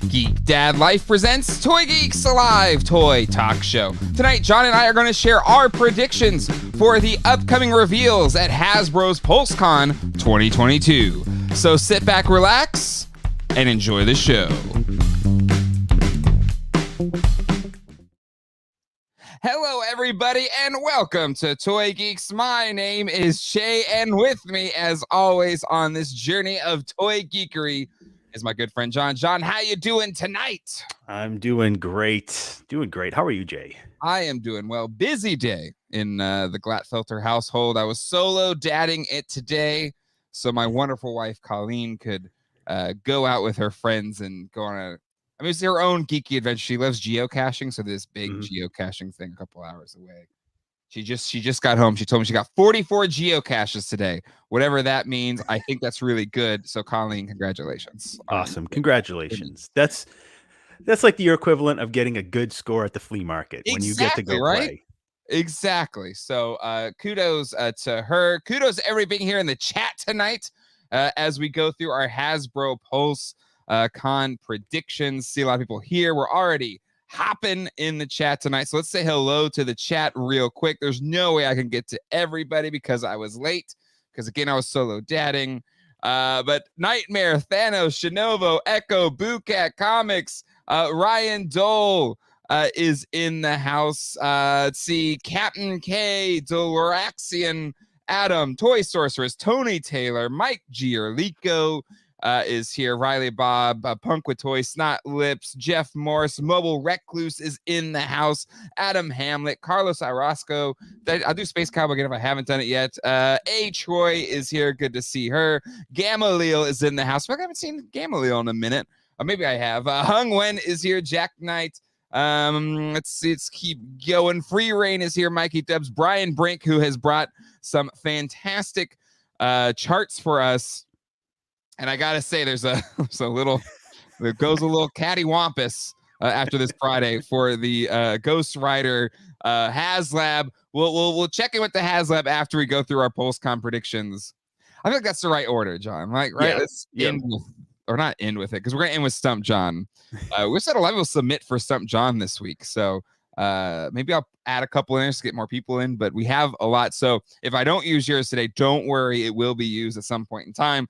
Geek Dad Life presents Toy Geeks, a live toy talk show. Tonight, John and I are going to share our predictions for the upcoming reveals at Hasbro's Pulsecon 2022. So sit back, relax, and enjoy the show. Hello, everybody, and welcome to Toy Geeks. My name is Shay, and with me, as always, on this journey of toy geekery is my good friend John. John, how you doing tonight? I'm doing great. How are you, Jay? I am doing well. Busy day in the Glatfelter household. I was solo dadding it today, so my wonderful wife Colleen could go out with her friends and go on it's her own geeky adventure. She loves geocaching, so this big geocaching thing a couple hours away. She just got home. She told me she got 44 geocaches today. Whatever that means, I think that's really good. So, Colleen, congratulations. Awesome. Congratulations. That's like your equivalent of getting a good score at the flea market when you get to go play. Exactly. So, kudos to her. Kudos to everybody being here in the chat tonight as we go through our Hasbro Pulse Con predictions. See a lot of people here. We're already hopping in the chat tonight, so let's say hello to the chat real quick. There's no way I can get to everybody because I was late, because again I was solo dadding, but Nightmare, Thanos, Shinovo, Echo, Boocat Comics, Ryan Dole is in the house. Let's see, Captain K, Doloraxian, Adam, Toy Sorceress, Tony Taylor, Mike Giorlico is here, Riley Bob, Punk with Toy, Snot Lips, Jeff Morris, Mobile Recluse is in the house, Adam Hamlet, Carlos Orozco. I'll do Space Cowboy again if I haven't done it yet. A. Troy is here, good to see her. Gamaliel is in the house. I haven't seen Gamaliel in a minute. Maybe I have. Hung Wen is here, Jack Knight. Let's keep going. Free Reign is here, Mikey Dubs, Brian Brink, who has brought some fantastic charts for us. And I gotta say, there's a little, it goes a little cattywampus after this Friday for the Ghost Rider HasLab. We'll check in with the HasLab after we go through our PulseCon predictions. I think that's the right order, John. Right? Yeah. Let's end with, or not end with it, because we're gonna end with Stump John. We said a lot of people submit for Stump John this week, so maybe I'll add a couple in there to get more people in, but we have a lot. So if I don't use yours today, don't worry, it will be used at some point in time.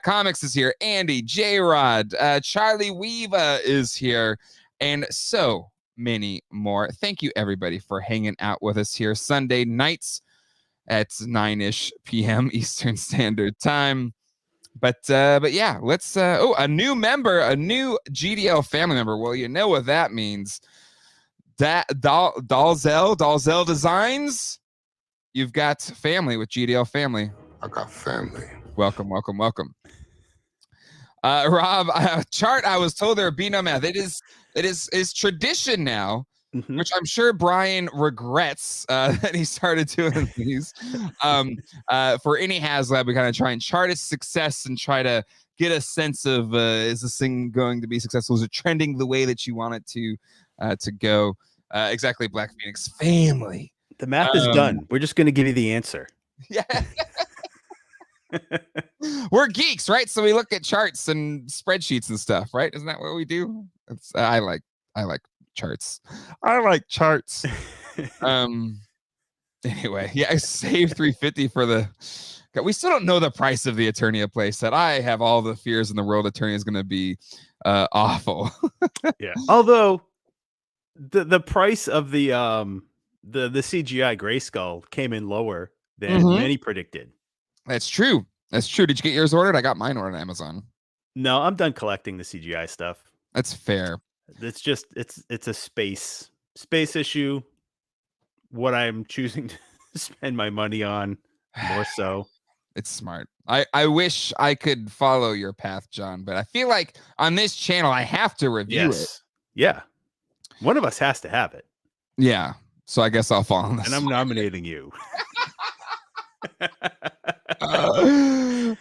Comics is here, Andy, J-Rod, Charlie Weeva is here, and so many more. Thank you everybody for hanging out with us here Sunday nights at 9-ish p.m. Eastern Standard Time. But yeah, let's a new member, a new GDL family member. Well, you know what that means. That Dalzell Designs, you've got family with GDL family. I got family. Welcome. Rob, chart, I was told there would be no math. It is tradition now, which I'm sure Brian regrets that he started doing these. For any HasLab, we kind of try and chart its success and try to get a sense of is this thing going to be successful? Is it trending the way that you want it to go? Exactly, Black Phoenix family. The math is done. We're just going to give you the answer. Yeah. We're geeks, right? So we look at charts and spreadsheets and stuff, right? Isn't that what we do? I like charts. I like charts. Anyway, yeah, I saved $350 for the. We still don't know the price of the Eternia playset. I have all the fears in the world. Eternia is going to be awful. Yeah. Although the price of the CGI Grayskull came in lower than many predicted. That's true. Did you get yours ordered? I got mine ordered on Amazon. No, I'm done collecting the CGI stuff. That's fair. It's just it's a space issue. What I'm choosing to spend my money on more so. It's smart. I wish I could follow your path, John, but I feel like on this channel I have to review it. Yeah. One of us has to have it. Yeah. So I guess I'll fall on this. And I'm nominating you.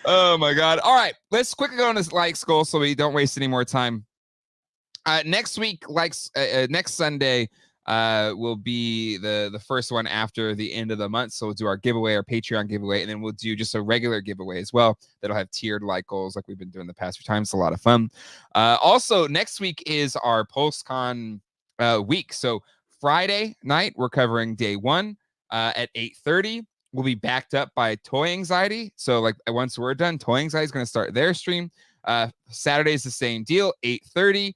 Oh my God. All right. Let's quickly go on this like skull so we don't waste any more time. Next week, next Sunday, will be the first one after the end of the month. So we'll do our giveaway, our Patreon giveaway, and then we'll do just a regular giveaway as well. That'll have tiered like goals like we've been doing the past few times. It's a lot of fun. Also, next week is our Pulsecon week. So Friday night, we're covering day 1 at 8:30. We'll be backed up by Toy Anxiety. So like once we're done, Toy Anxiety is going to start their stream. Saturday is the same deal, 8:30.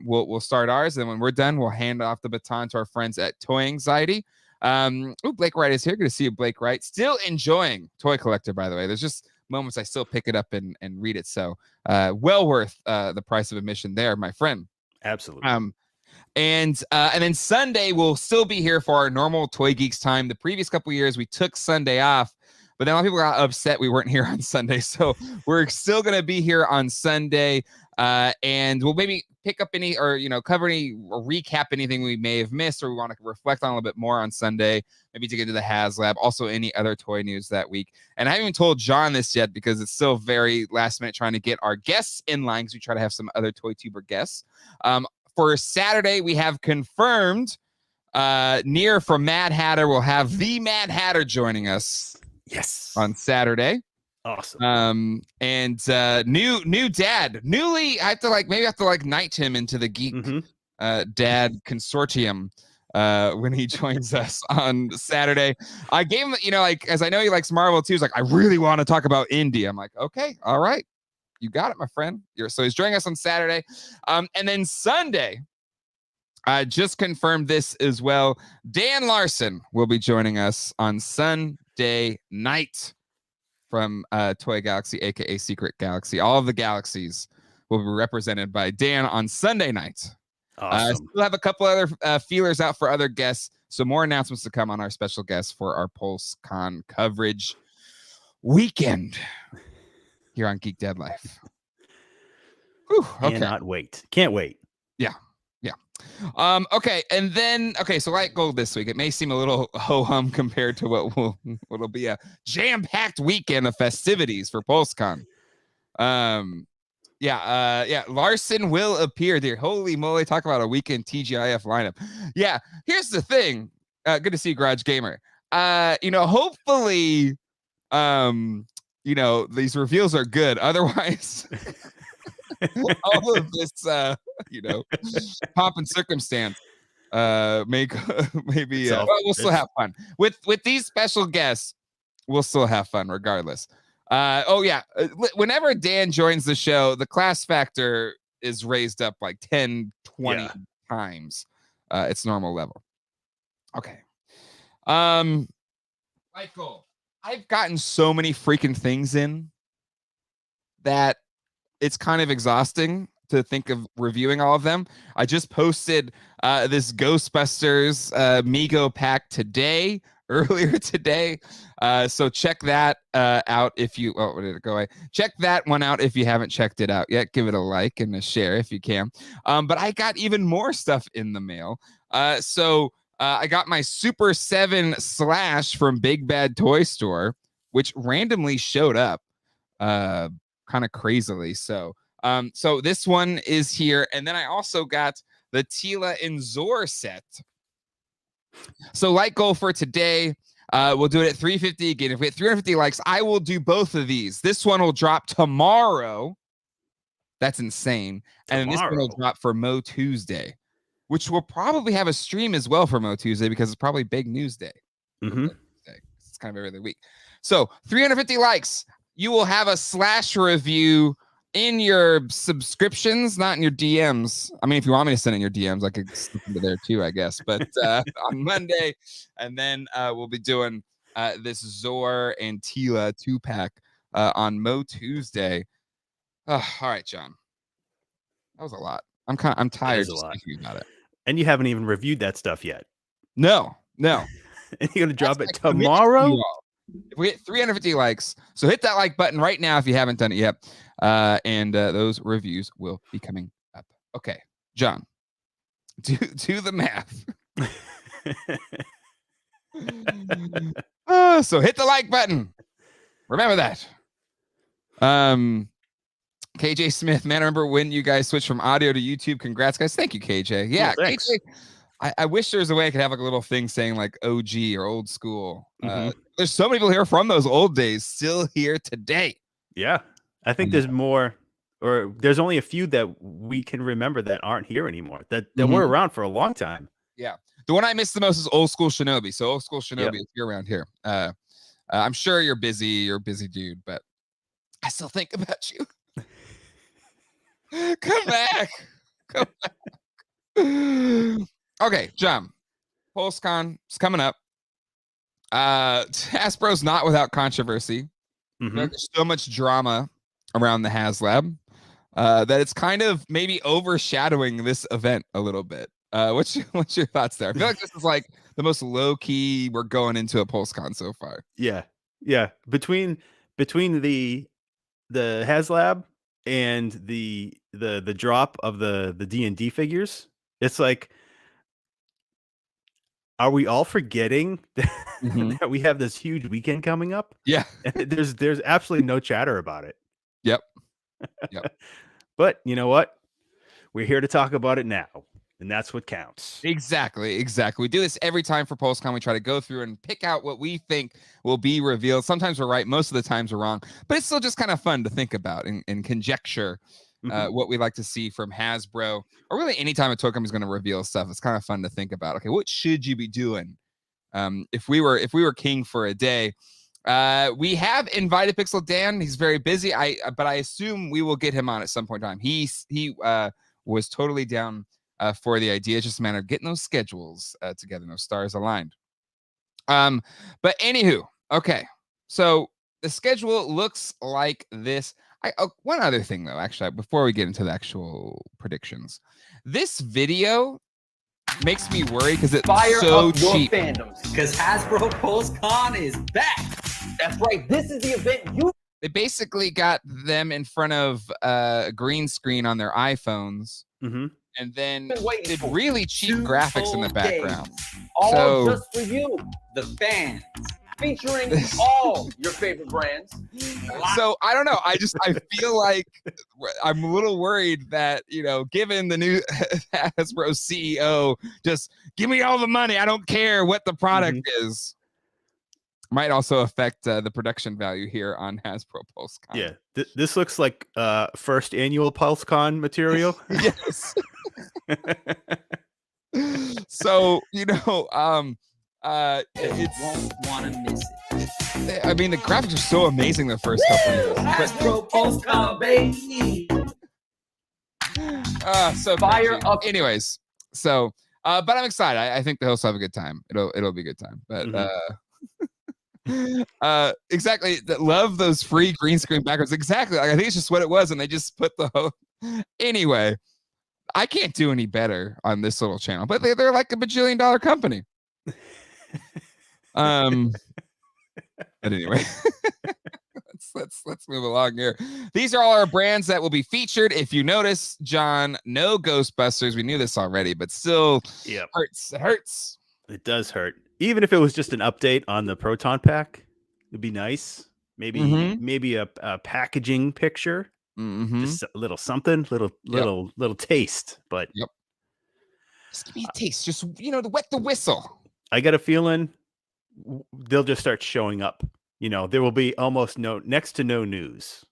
We'll start ours, and when we're done, we'll hand off the baton to our friends at Toy Anxiety. Blake Wright is here. Good to see you, Blake Wright. Still enjoying Toy Collector, by the way. There's just moments I still pick it up and read it. So well worth the price of admission there, my friend. Absolutely. And then Sunday we'll still be here for our normal Toy Geeks time. The previous couple years we took Sunday off, but then a lot of people got upset we weren't here on Sunday. So we're still going to be here on Sunday. And we'll maybe pick up any or, cover any or recap anything we may have missed or we want to reflect on a little bit more on Sunday, maybe to get into the HasLab, also any other toy news that week. And I haven't even told John this yet because it's still very last minute trying to get our guests in line because we try to have some other Toy Tuber guests. For Saturday, we have confirmed Near from Mad Hatter will have the Mad Hatter joining us. Yes. On Saturday. Awesome. And new dad. Newly, I have to knight him into the Geek dad consortium when he joins us on Saturday. I gave him, as I know he likes Marvel too, he's like, I really want to talk about Indy. I'm like, okay, all right. You got it, my friend. So he's joining us on Saturday. And then Sunday, I just confirmed this as well. Dan Larson will be joining us on Sunday night from Toy Galaxy, aka Secret Galaxy. All of the galaxies will be represented by Dan on Sunday night. Awesome. We'll have a couple other feelers out for other guests. So more announcements to come on our special guests for our PulseCon coverage weekend here on Geek Dead Life. Whew, okay. Cannot wait. Can't wait. Yeah. Okay, and then so light gold this week. It may seem a little ho-hum compared to what'll be a jam-packed weekend of festivities for PulseCon. Larson will appear there. Holy moly, talk about a weekend TGIF lineup. Yeah, here's the thing. Good to see you, Garage Gamer. Hopefully, these reveals are good. Otherwise, all of this, pomp and circumstance, maybe we'll still have fun with these special guests. We'll still have fun regardless. Whenever Dan joins the show, the class factor is raised up like 10, 20 times its normal level. Okay. Michael, I've gotten so many freaking things in that it's kind of exhausting to think of reviewing all of them. I just posted this Ghostbusters Mego pack earlier today. So check that out if you, where did it go away? Check that one out if you haven't checked it out yet. Give it a like and a share if you can. But I got even more stuff in the mail. So I got my Super 7 Slash from Big Bad Toy Store, which randomly showed up kind of crazily. So this one is here. And then I also got the Tila and Zor set. So like goal for today, we'll do it at 350 again. If we get 350 likes, I will do both of these. This one will drop tomorrow. That's insane. And then this one will drop for Mo Tuesday, which will probably have a stream as well for Mo Tuesday because it's probably big news day. It's kind of every other week. So 350 likes, you will have a Slash review in your subscriptions, not in your DMs. I mean, if you want me to send in your DMs, I could slip into there too, I guess. But on Monday, and then we'll be doing this Zor and Tila 2-pack on Mo Tuesday. All right, John. That was a lot. I'm tired just thinking about it. And you haven't even reviewed that stuff yet. No. And you're gonna drop it tomorrow. If we hit 350 likes, so hit that like button right now if you haven't done it yet. And those reviews will be coming up. Okay, John, do the math. So hit the like button. Remember that. KJ Smith, man, I remember when you guys switched from audio to YouTube. Congrats, guys. Thank you, KJ. Yeah, KJ. I wish there was a way I could have like a little thing saying like OG or old school. Mhm. There's so many people here from those old days still here today. Yeah. I think there's more, or there's only a few that we can remember that aren't here anymore, that were around for a long time. Yeah. The one I miss the most is Old School Shinobi. So Old School Shinobi, Yep. if you're around here, I'm sure you're a busy dude, but I still think about you. Come back. Come back. Okay, John. Pulsecon is coming up. Hasbro's not without controversy. There's so much drama around the HasLab that it's kind of maybe overshadowing this event a little bit. What's your thoughts there? I feel like this is like the most low key we're going into a Pulsecon so far. Yeah. Yeah. Between the HasLab and the drop of the D&D figures, it's like, are we all forgetting that we have this huge weekend coming up? Yeah. There's absolutely no chatter about it. Yep. But you know what? We're here to talk about it now, and that's what counts. Exactly. We do this every time for Pulsecon. We try to go through and pick out what we think will be revealed. Sometimes we're right, most of the times we're wrong, but it's still just kind of fun to think about and conjecture what we like to see from Hasbro, or really anytime a toy company is going to reveal stuff. It's kind of fun to think about. Okay, what should you be doing if we were king for a day? We have invited Pixel Dan. He's very busy. But I assume we will get him on at some point in time. He was totally down for the idea. It's just a matter of getting those schedules together, those stars aligned. But anywho, okay. So the schedule looks like this. One other thing though, actually, before we get into the actual predictions, this video makes me worry because it's so cheap. Because Hasbro Pulsecon is back. That's right. This is the event They basically got them in front of a green screen on their iPhones, and then did really cheap graphics in the background. All just for you, the fans. Featuring all your favorite brands. So I don't know. I feel like I'm a little worried that, given the new Hasbro CEO, just give me all the money. I don't care what the product is. Might also affect the production value here on Hasbro Pulsecon. Yeah, this looks like first annual Pulsecon material. Yes. So it's won't want to miss it. I mean, the graphics are so amazing the first couple of years. Hasbro Pulsecon, baby. So fire up. Anyways, so but I'm excited. I think the hosts have a good time. It'll be a good time. But exactly. Love those free green screen backgrounds. Exactly. I think it's just what it was, and they just put the anyway. I can't do any better on this little channel, but they're like a bajillion-dollar company. But anyway, let's move along here. These are all our brands that will be featured. If you notice, John, no Ghostbusters. We knew this already, but still, hurts. It hurts. It does hurt. Even if it was just an update on the Proton pack, it'd be nice. Maybe a packaging picture. Just a little something, little taste. But just give me a taste. Just to wet the whistle. I got a feeling they'll just start showing up. There will be almost next to no news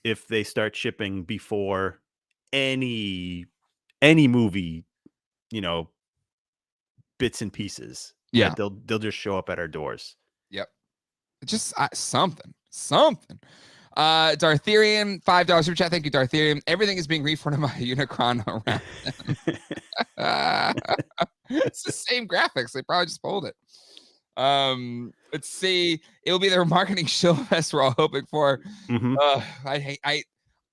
if they start shipping before any movie, bits and pieces. Yeah, they'll just show up at our doors. Yep, just something. Dartherian, $5 super chat. Thank you, Dartherian. Everything is being refunded by Unicron around them. It's the same graphics. They probably just pulled it. Let's see. It'll be their marketing show fest we're all hoping for.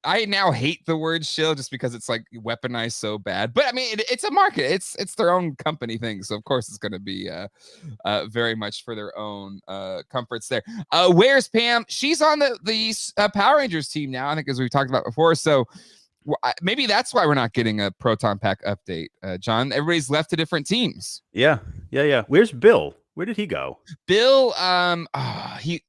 I now hate the word shill just because it's like weaponized so bad. But I mean, it's a market. It's their own company thing, so of course it's going to be very much for their own comforts there. Where's Pam? She's on the Power Rangers team now, I think, as we've talked about before. So maybe that's why we're not getting a Proton Pack update, John. Everybody's left to different teams. Yeah. Where's Bill? Where did he go? Bill, it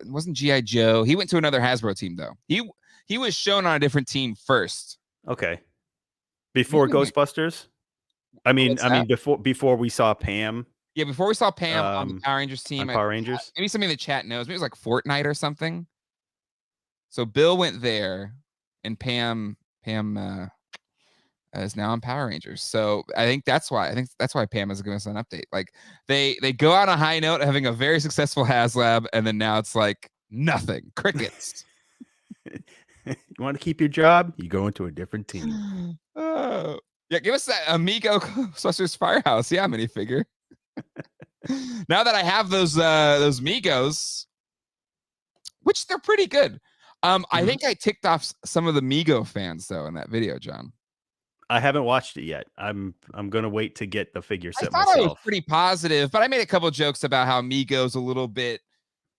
wasn't G.I. Joe. He went to another Hasbro team though. He was shown on a different team first. Okay. Before Ghostbusters? I mean, What's that? before we saw Pam Yeah, before we saw Pam on the Power Rangers on team, Power Rangers. maybe somebody in the chat knows. Maybe it was like Fortnite or something. So Bill went there, and Pam is now on Power Rangers. So I think that's why. Pam has given us an update. Like they go on a high note, having a very successful HasLab, and then now it's like nothing, crickets. You want to keep your job? You go into a different team. Oh. Yeah, give us that Amigo Ghostbusters Firehouse. Yeah, minifigure. Now that I have those Migos, which they're pretty good. I think I ticked off some of the Migo fans though in that video, John. I haven't watched it yet. I'm gonna wait to get the figure set I thought myself. I was pretty positive, but I made a couple jokes about how Migo's a little bit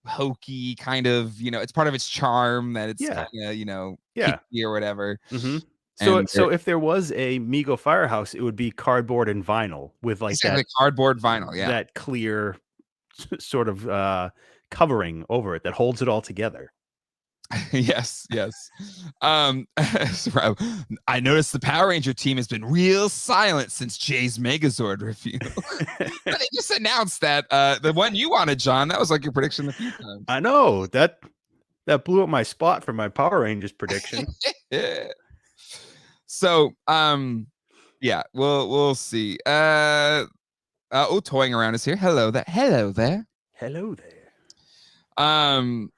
hokey, kind of, it's part of its charm that it's kind of, kicky or whatever. So if there was a Migo Firehouse, it would be cardboard and vinyl with like exactly, cardboard vinyl, yeah, that clear sort of covering over it that holds it all together. yes. I noticed the Power Ranger team has been real silent since Jay's Megazord review. They just announced that the one you wanted, John, that was like your prediction a few times. I know that blew up my spot for my Power Rangers prediction. So yeah, we'll see. Toying Around is here. Hello there.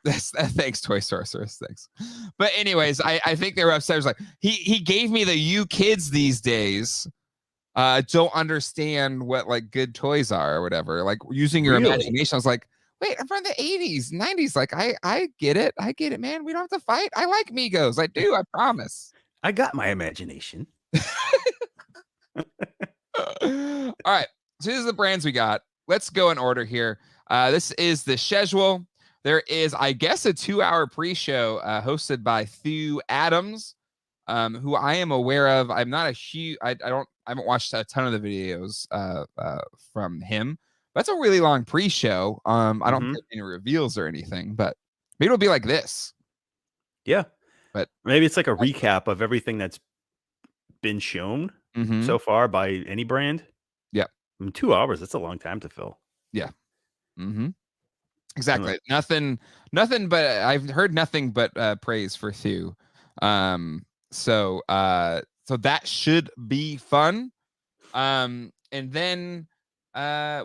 Thanks, Toy Sorceress. Thanks. But anyways, I think they were upset. It was like he gave me the "you kids these days don't understand what like good toys are or whatever." Like using your imagination. I was like, wait, I'm from the 80s, 90s. Like I get it, man. We don't have to fight. I like Migos. I do. I promise. I got my imagination. All right. So these are the brands we got. Let's go in order here. This is the schedule. There is, I guess, a 2-hour pre-show hosted by Thew Adams, who I am aware of. I'm not a huge, I haven't watched a ton of the videos from him. That's a really long pre-show. I don't think any reveals or anything, but maybe it'll be like this. Yeah. But maybe it's like a recap of everything that's been shown so far by any brand. Yeah. 2 hours, that's a long time to fill. Yeah. Exactly. Nothing but I've heard nothing but praise for Thew. So that should be fun. And then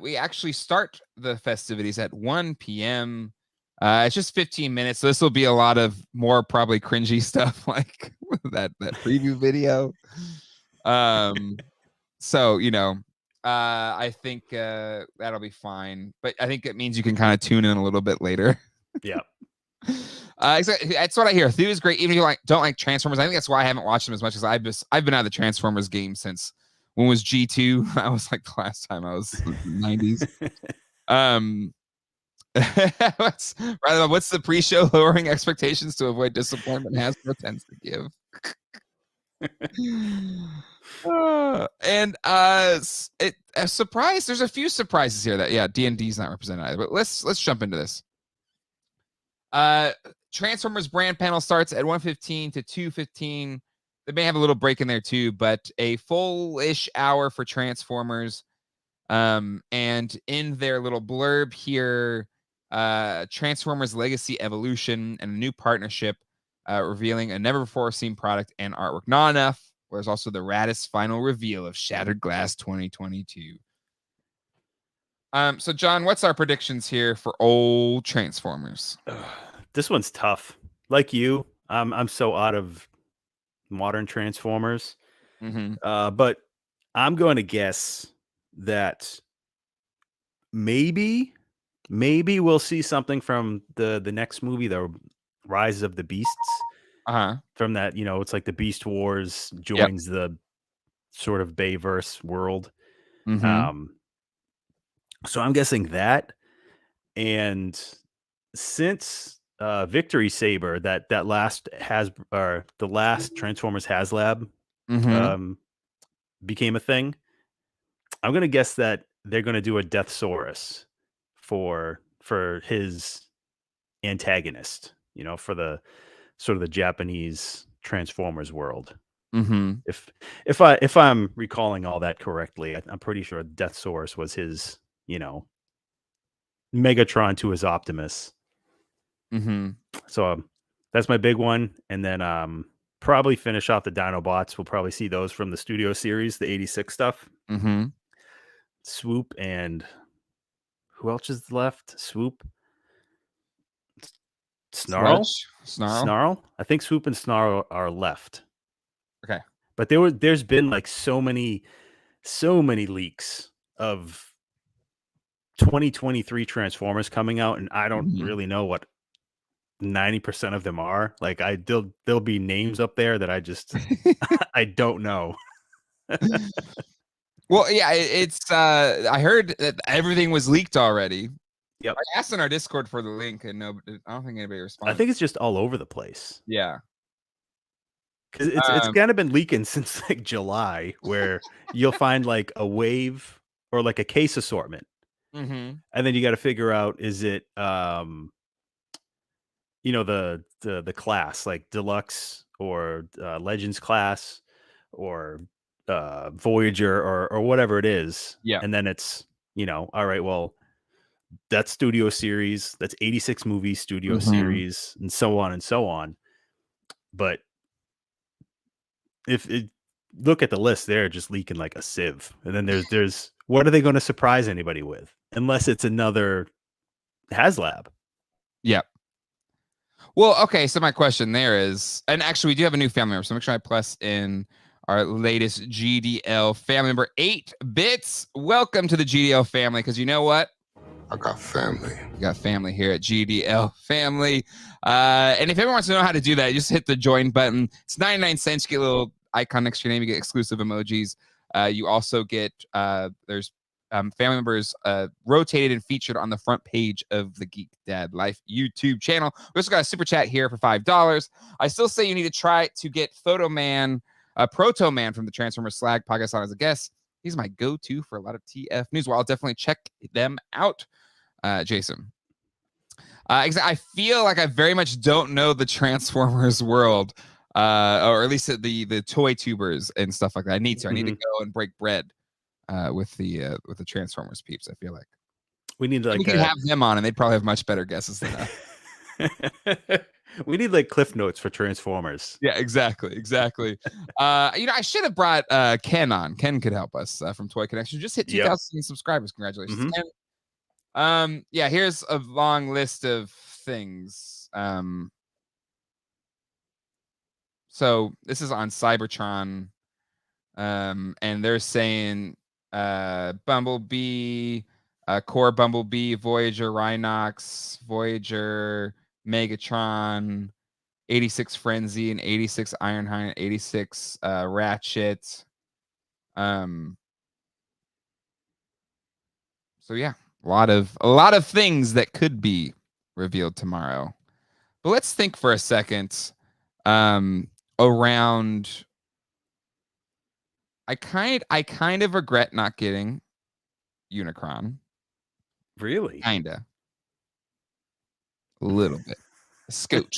we actually start the festivities at 1 p.m. It's just 15 minutes, so this will be a lot of more probably cringy stuff like that preview video. So I think that'll be fine, but I think it means you can kind of tune in a little bit later. Yeah. That's what I hear. Thew is great, even if you don't like Transformers. I think that's why I haven't watched them as much as I've been out of the Transformers game since when was G2? That was like the last time I was in the 90s. What's the pre-show lowering expectations to avoid disappointment Hasbro tends to give? And a surprise. There's a few surprises here that D&D is not represented either. But let's jump into this. Transformers brand panel starts at 1:15 to 2:15. They may have a little break in there too, but a full-ish hour for Transformers. And in their little blurb here, Transformers Legacy Evolution and a new partnership revealing a never-before-seen product and artwork. Not enough. There's also the raddest final reveal of Shattered Glass 2022. So John, what's our predictions here for old Transformers? This one's tough. Like you, I'm so out of modern Transformers. But I'm going to guess that maybe we'll see something from the next movie, the Rise of the Beasts. From that, it's like the Beast Wars joins the sort of Bayverse world. So I'm guessing that. And since Victory Saber, that last the last Transformers HasLab became a thing, I'm gonna guess that they're gonna do a Deathsaurus for his antagonist, for the sort of the Japanese Transformers world. Mm-hmm. If I'm recalling all that correctly, I'm pretty sure Death Source was his, Megatron to his Optimus. Mm-hmm. So that's my big one, and then probably finish off the Dinobots. We'll probably see those from the Studio Series, the '86 stuff. Mm-hmm. Swoop and who else is left? Swoop, Snarl, Snarl. I think Swoop and Snarl are left. Okay. But there's been like so many leaks of 2023 Transformers coming out, and I don't really know what 90% of them are. Like there'll be names up there that I just I don't know. Well, yeah, it's I heard that everything was leaked already. Yep. I asked in our Discord for the link, and no, I don't think anybody responded. I think it's just all over the place. Yeah. Because it's kind of been leaking since like July, where you'll find like a wave or like a case assortment, Mm-hmm. and then you got to figure out, is it the class like deluxe or legends class or Voyager or whatever it is. Yeah. And then it's all right, well, that's Studio Series, that's 86 movies Studio Series, and so on and so on. But if it look at the list, they're just leaking like a sieve. And then there's what are they going to surprise anybody with, unless it's another HasLab? Yep. Well, okay, so my question there is, and actually we do have a new family member, so make sure I plus in our latest GDL family member, 8 Bits. Welcome to the GDL family, because you know what? I got family. We got family here at GDL family. And if anyone wants to know how to do that, just hit the join button. It's 99 cents. You get a little icon next to your name. You get exclusive emojis. You also get, there's family members rotated and featured on the front page of the Geek Dad Life YouTube channel. We also got a super chat here for $5. I still say you need to try to get Proto Man from the Transformers Slag podcast on as a guest. He's my go-to for a lot of TF news. Well, I'll definitely check them out, Jason. I feel like I very much don't know the Transformers world, or at least the toy tubers and stuff like that. I need to go and break bread with the Transformers peeps. I feel like we need like we could have them on, and they'd probably have much better guesses than us. We need like cliff notes for Transformers. Yeah, exactly. I should have brought Ken on. Ken could help us from Toy Connection. Just hit 2,000 subscribers. Congratulations, Ken. Yeah, here's a long list of things. So this is on Cybertron, and they're saying Bumblebee, Core Bumblebee, Voyager, Rhinox, Voyager, Megatron, 86 Frenzy, and 86 Ironhide, 86 Ratchet. So yeah, a lot of things that could be revealed tomorrow. But let's think for a second around. I kind of regret not getting Unicron. Really? Kinda. A little bit. A scooch.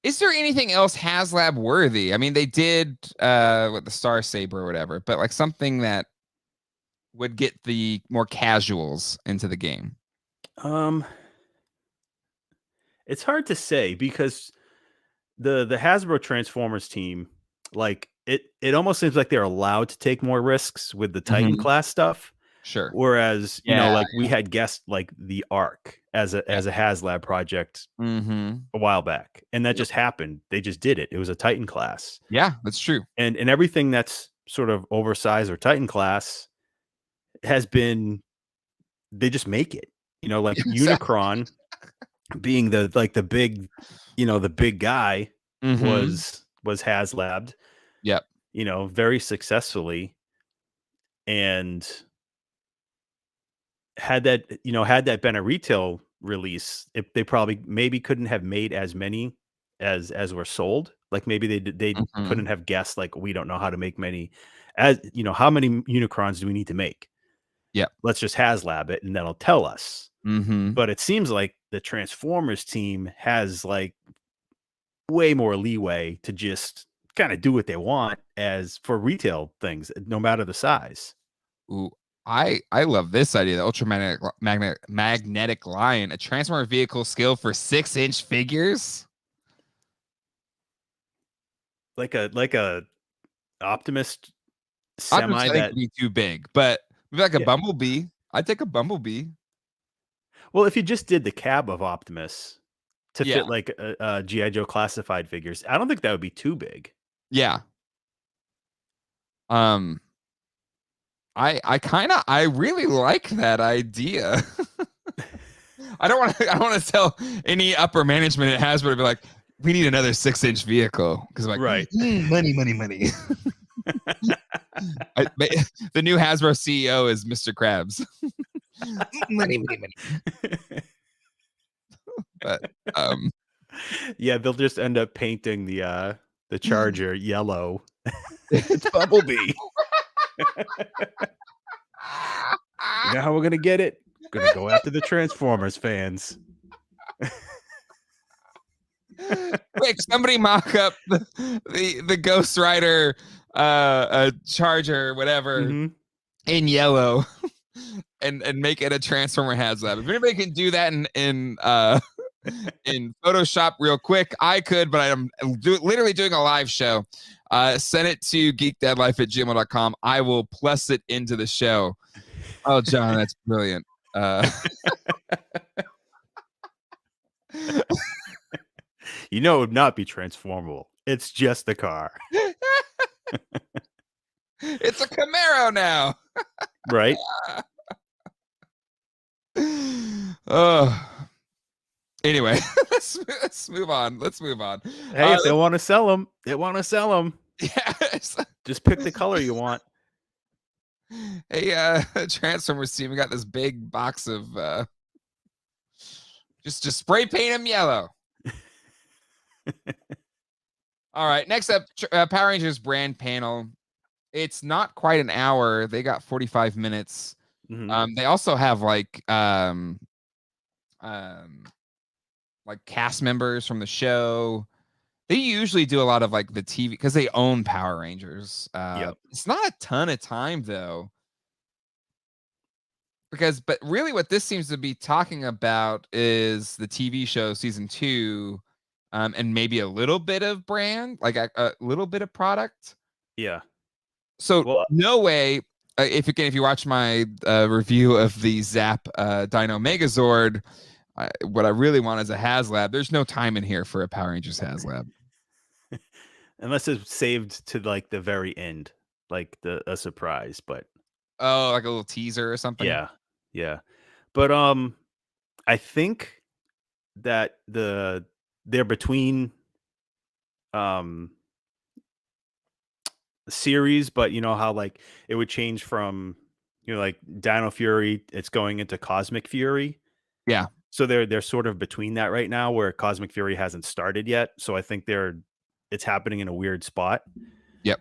Is there anything else HasLab worthy? I mean, they did with the Star Saber or whatever, but like something that would get the more casuals into the game. It's hard to say, because the Hasbro Transformers team, like it almost seems like they're allowed to take more risks with the Titan class stuff. Sure. Whereas, like we had guessed like the Ark as a HasLab project a while back, and that just happened. They just did it. It was a Titan class. Yeah, that's true. And everything that's sort of oversized or Titan class has been, they just make it. Like Unicron being the big, the big guy was HasLabbed. Yep. Very successfully. And had that been a retail release, they probably maybe couldn't have made as many as were sold. Like maybe they couldn't have guessed, like, we don't know how to make many, as how many Unicrons do we need to make? Yeah, let's just HasLab it and that'll tell us. Mm-hmm. But it seems like the Transformers team has like way more leeway to just kind of do what they want as for retail things, no matter the size. Ooh, I love this idea. The magnetic lion, a transformer vehicle scale for 6-inch figures. Like a Optimus Optimus, semi I think, that would be too big, but maybe like a Yeah. Bumblebee. I'd take a Bumblebee. Well, if you just did the cab of Optimus to Yeah. fit like a G.I. Joe classified figures, I don't think that would be too big. Yeah. I really like that idea. I don't want to tell any upper management at Hasbro to be like, we need another 6-inch vehicle because like Right. money. The new Hasbro CEO is Mr. Krabs. money. But yeah, they'll just end up painting the Charger yellow. It's Bumblebee. You know how we're gonna get it? We're gonna go after the Transformers fans. Quick, somebody mock up the Ghost Rider a Charger, whatever, Mhm. in yellow and make it a Transformer HasLab. If anybody can do that in Photoshop real quick, I could, but I'm literally doing a live show. Send it to geekdeadlife@gmail.com. I will plus it into the show. Oh, John, that's brilliant. You know it would not be transformable. It's just the car. It's a Camaro now. Right? Oh. Anyway, let's move on. Hey, if they want to sell them, they want to sell them. Yes. Just pick the color you want. Hey, Transformers team, we got this big box of just spray paint them yellow. All right, next up, Power Rangers brand panel. It's not quite an hour. They got 45 minutes. Mhm. They also have like cast members from the show. They usually do a lot of like the TV because they own Power Rangers. Yep. It's not a ton of time though. But really what this seems to be talking about is the TV show season 2, and maybe a little bit of brand, like a little bit of product. Yeah. So Well, no way. If you watch my review of the Zap Dino Megazord, what I really want is a HasLab. There's no time in here for a Power Rangers HasLab. unless it's saved to like the very end, like a surprise, but Oh, like a little teaser or something. yeah. But I think that they're between series, but you know how like it would change from like Dino Fury, it's going into Cosmic Fury. Yeah. So they're sort of between that right now, where Cosmic Fury hasn't started yet. So I think it's happening in a weird spot. Yep.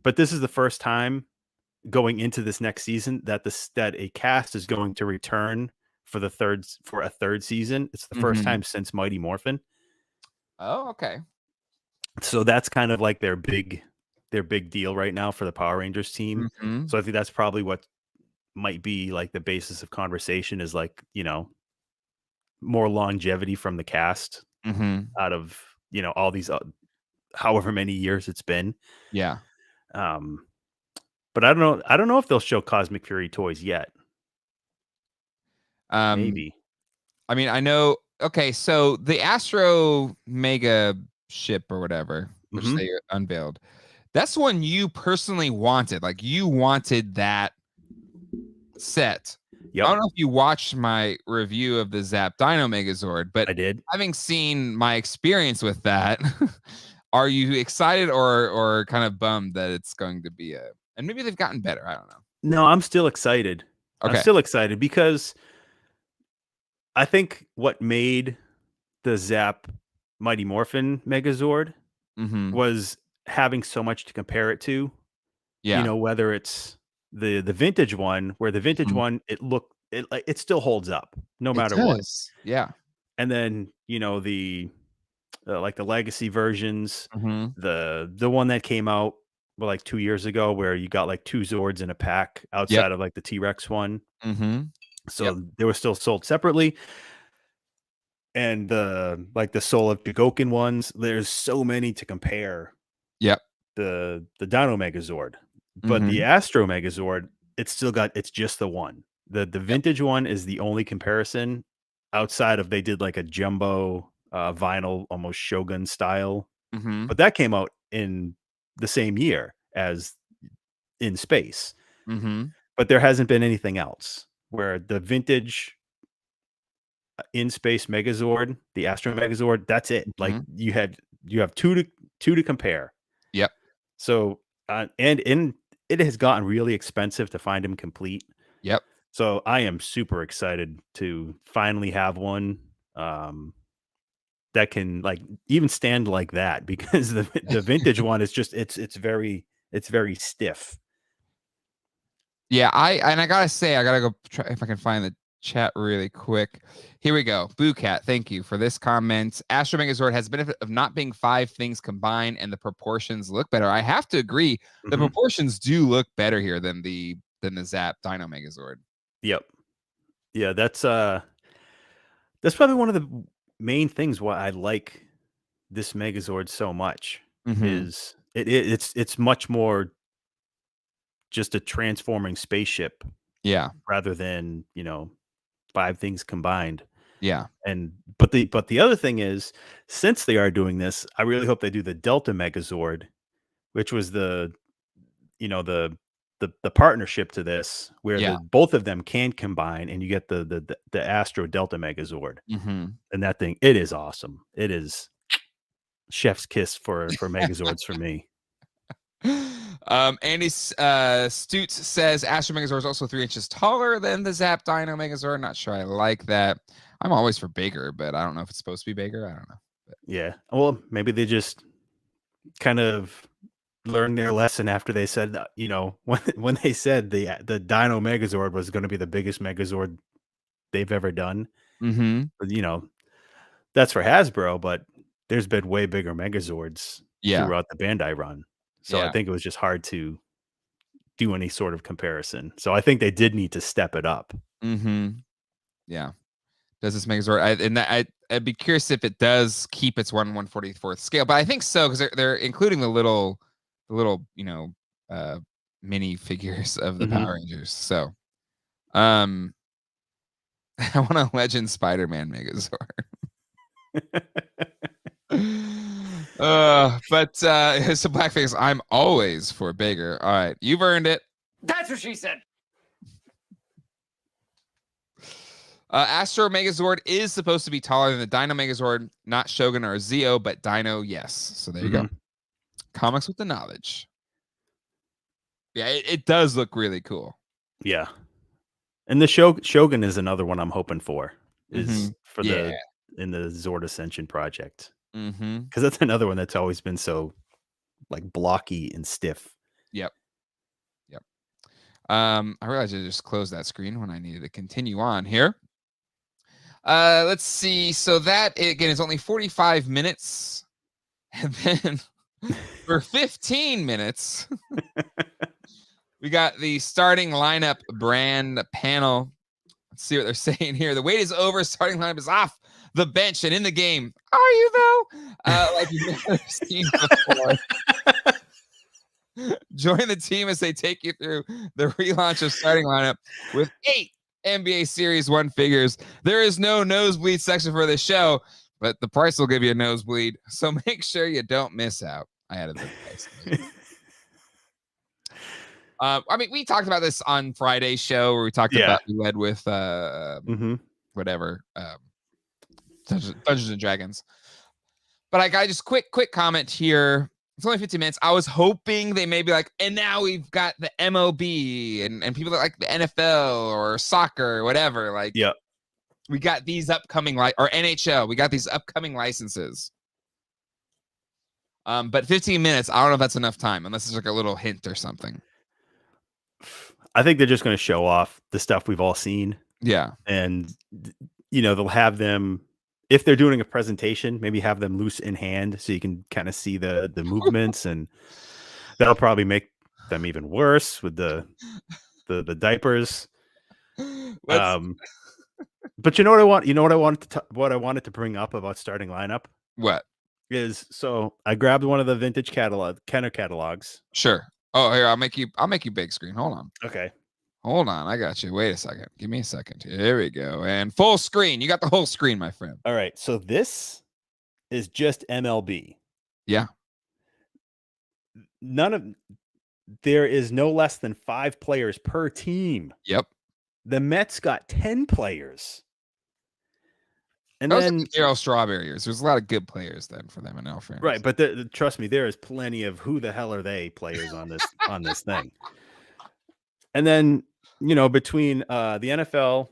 But this is the first time going into this next season that a cast is going to return for a third season. It's the first time since Mighty Morphin. Oh, okay. So that's kind of like their big deal right now for the Power Rangers team. Mhm. So I think that's probably what might be like the basis of conversation, is like, more longevity from the cast out of, all these however many years it's been. Yeah. But I don't know if they'll show Cosmic Fury toys yet. Maybe. I mean, I know. Okay, so the Astro Mega ship or whatever, which they unveiled, that's one you personally wanted. Like you wanted that set. Yep. I don't know if you watched my review of the Zap Dino Megazord, but I did. having seen my experience with that, are you excited or kind of bummed that it's going to be and maybe they've gotten better? I don't know. No, I'm still excited. Okay. I'm still excited because I think what made the Zap Mighty Morphin Megazord was having so much to compare it to. Yeah. Whether it's the vintage one, where the vintage one, it still holds up no matter what. Yeah. And then, the like the legacy versions. Mm-hmm. The one that came out like 2 years ago, where you got like 2 Zords in a pack outside of like the T-Rex one. Mm-hmm. So they were still sold separately. And like the Soul of Chigokin ones, there's so many to compare. Yep. The Dino Megazord, but the Mm-hmm. Astro Megazord, it's just the one. The vintage one is the only comparison outside of, they did like a jumbo vinyl, almost Shogun style, Mm-hmm. but that came out in the same year as In Space. Mm-hmm. But there hasn't been anything else where the vintage In Space Megazord, the Astro Megazord, that's it. Like you have two to compare. Yep. So and it has gotten really expensive to find them complete. Yep. So I am super excited to finally have one that can like even stand like that, because the vintage one is just it's very stiff. Yeah, I gotta say, I gotta go try if I can find the chat really quick. Here we go. Boo Cat, thank you for this comment. Astro Megazord has the benefit of not being 5 things combined, and the proportions look better. I have to agree. The proportions do look better here than the Zap Dino Megazord. Yep. Yeah, that's probably one of the main things why I like this Megazord so much. Is it's much more just a transforming spaceship, Yeah. rather than 5 things combined. Yeah. And but the other thing is, since they are doing this, I really hope they do the Delta Megazord, which was the partnership to this, where Yeah. the both of them can combine, and you get the Astro Delta Megazord. And that thing, it is awesome. It is chef's kiss for Megazords for me. Andy Stutz says Astro Megazord is also 3 inches taller than the Zap Dino Megazord. Not sure I like that. I'm always for bigger, but I don't know if it's supposed to be bigger. I don't know. But. Yeah. Well, maybe they just kind of learned their lesson after they said, when they said the Dino Megazord was going to be the biggest Megazord they've ever done. But, that's for Hasbro, but there's been way bigger Megazords throughout the Bandai run. So I think it was just hard to do any sort of comparison. So I think they did need to step it up. Yeah. Does this Megazord? I'd be curious if it does keep its 1/144th scale, but I think so, because they're including the little mini figures of the Power Rangers. So, I want a Legend Spider-Man Megazord. But so Blackface, I'm always for bigger. All right, you've earned it. That's what she said. Astro Megazord is supposed to be taller than the Dino Megazord, not Shogun or Zeo, but Dino, yes. So there you go. Comics with the knowledge. Yeah, it does look really cool. Yeah. And the Shogun is another one I'm hoping for. Is for in the Zord Ascension project. Because that's another one that's always been so like blocky and stiff. Yep. I realized I just closed that screen when I needed to continue on here. Let's see. So that again is only 45 minutes, and then for 15 minutes, we got the starting lineup brand panel. Let's see what they're saying here. The wait is over. Starting lineup is off the bench and in the game. Are you though? Like you've never seen before. Join the team as they take you through the relaunch of starting lineup with 8 NBA Series 1 figures. There is no nosebleed section for this show, but the price will give you a nosebleed. So make sure you don't miss out. I added the price. I mean, we talked about this on Friday's show where we talked about we led with whatever Dungeons and Dragons. But I got just quick comment here. It's only 15 minutes. I was hoping they may be like, and now we've got the MLB and people that like the NFL or soccer or whatever. Like, we got these upcoming or NHL. We got these upcoming licenses. But 15 minutes, I don't know if that's enough time, unless it's like a little hint or something. I think they're just going to show off the stuff we've all seen. Yeah. And, they'll have them if they're doing a presentation, maybe have them loose in hand so you can kind of see the movements, and that'll probably make them even worse with the diapers. Let's But you know what I want? You know what I wanted to bring up about starting lineup what? is, so I grabbed one of the vintage Kenner catalogs. Sure. Oh, here, I'll make you big screen. Hold on. Okay. Hold on. I got you. Wait a second. Give me a second. Here we go. And full screen. You got the whole screen, my friend. All right. So this is just MLB. Yeah. There is no less than 5 players per team. Yep. The Mets got 10 players. And Those then Darryl Strawberry years. There's a lot of good players then for them in L France. right, but trust me, there is plenty of who the hell are they players on this thing. And then, between the NFL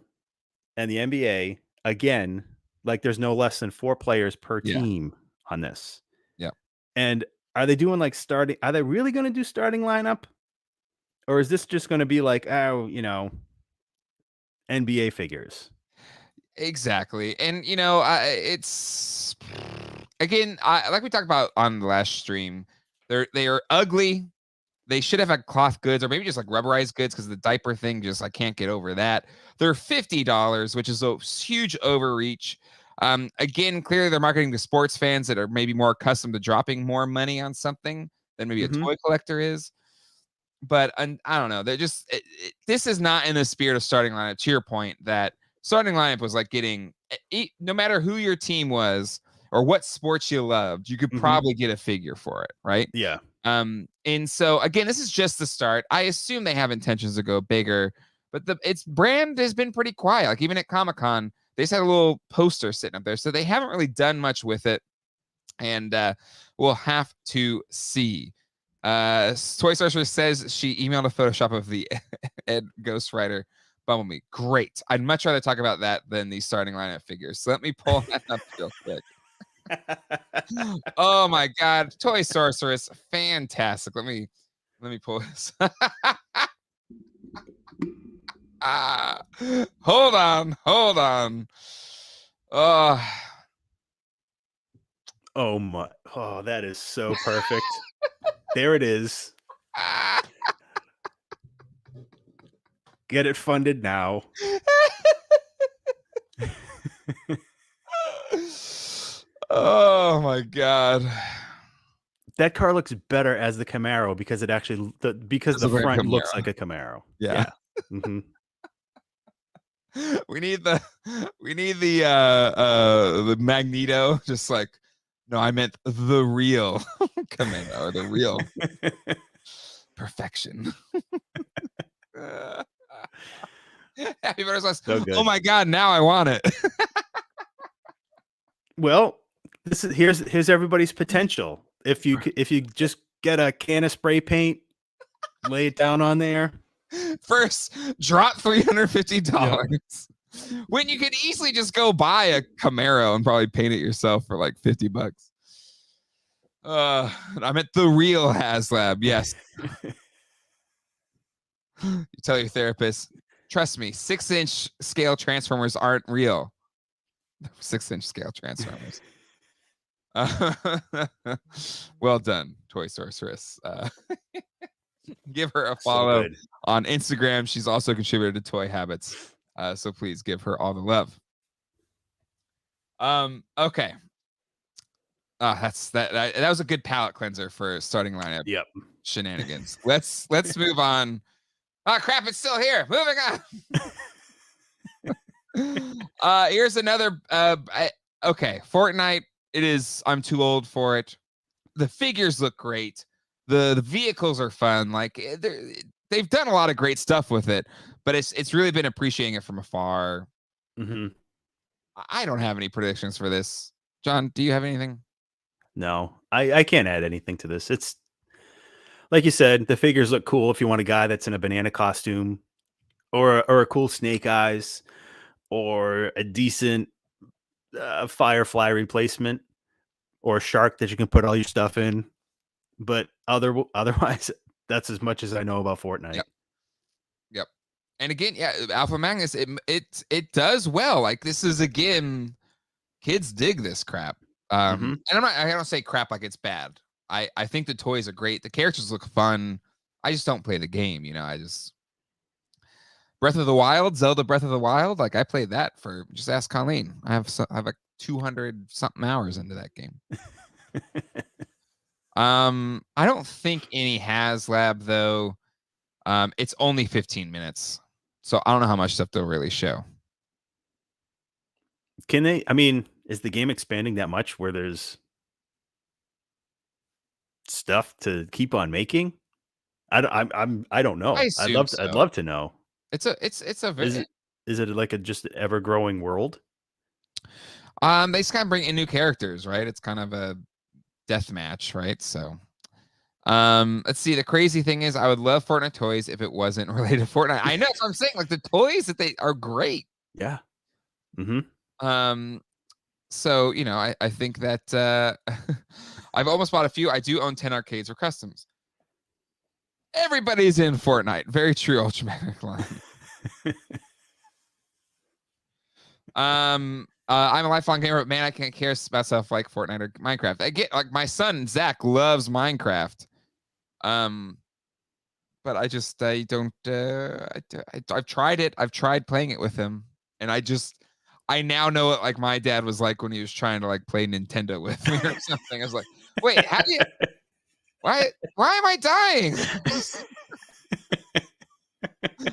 and the NBA, again, like there's no less than 4 players per team on this. Yep. And are they doing like are they really going to do starting lineup? Or is this just going to be like, NBA figures? Exactly. And it's again, like we talked about on the last stream, they are ugly. They should have had cloth goods or maybe just like rubberized goods, because the diaper thing, just I can't get over that. They're $50, which is a huge overreach. Again, clearly they're marketing to sports fans that are maybe more accustomed to dropping more money on something than maybe a toy collector is. But I don't know. They're just this is not in the spirit of starting lineup. To your point, that starting lineup was like getting, no matter who your team was or what sports you loved, you could probably get a figure for it, right? Yeah. And so again, this is just the start. I assume they have intentions to go bigger, but its brand has been pretty quiet. Like even at Comic-Con, they just had a little poster sitting up there, so they haven't really done much with it. And we'll have to see. Toy Sorcerer says she emailed a Photoshop of the Ed Ghost Rider Bumblebee. Great. I'd much rather talk about that than the starting lineup figures. So let me pull that up real quick. Oh my God, Toy Sorceress, fantastic. Let me pull this. Hold on. Oh my! Oh, that is so perfect. There it is. Get it funded now. Oh my God. That car looks better as the Camaro because it actually the front looks like a Camaro. Yeah. Mm-hmm. We need the Magneto, just like, no, I meant the real Camaro, the real perfection. Happy birthday. So good. Oh my God, now I want it. Well, here's everybody's potential. If you just get a can of spray paint, lay it down on there. First, drop $350 when you could easily just go buy a Camaro and probably paint it yourself for like $50. I meant the real HasLab. Yes. You tell your therapist, trust me, 6-inch scale transformers aren't real. 6-inch scale transformers. Well done, Toy Sorceress. Give her a follow on Instagram. She's also contributed to Toy Habits, so please give her all the love. Okay. That was a good palate cleanser for starting lineup. Yep. Shenanigans. Let's move on. Oh crap! It's still here. Moving on. Here's another. Okay, Fortnite. It is. I'm too old for it. The figures look great. The vehicles are fun. Like they've done a lot of great stuff with it, but it's really been appreciating it from afar. Mm-hmm. I don't have any predictions for this. John, do you have anything? No, I can't add anything to this. It's like you said, the figures look cool if you want a guy that's in a banana costume, or a cool Snake Eyes, or a decent Firefly replacement, or a shark that you can put all your stuff in. But otherwise, that's as much as I know about Fortnite. Yep. And again, yeah, Alpha Magnus, it does well. Like this is again Kids dig this crap. Mhm. And I don't say crap like it's bad. I think the toys are great. The characters look fun. I just don't play the game, you know. I just Breath of the Wild, Zelda Breath of the Wild, like I played that for just ask Colleen. I have like 200 something hours into that game. I don't think any HasLab though. It's only 15 minutes. So I don't know how much stuff they'll really show. Can they? I mean, is the game expanding that much where there's stuff to keep on making? I don't I know. assume I'd so. love to know. It's a Is it like a just ever growing world? they just kind of bring in new characters, right? It's kind of a death match, right? So let's see. The crazy thing is I would love Fortnite toys if it wasn't related to Fortnite. I know that's what I'm saying. Like the toys that they are great. Yeah. Mm-hmm. So you know, I think that I've almost bought a few. I do own 10 arcades or customs. Everybody's in Fortnite. Very true, Ultramagnetic line. I'm a lifelong gamer, but man, I can't care about stuff like Fortnite or Minecraft. I get like my son Zach loves Minecraft. But I don't. I've tried it. I've tried playing it with him, and I now know what like my dad was like when he was trying to like play Nintendo with me or something. I was like, wait, how do you? Why am I dying?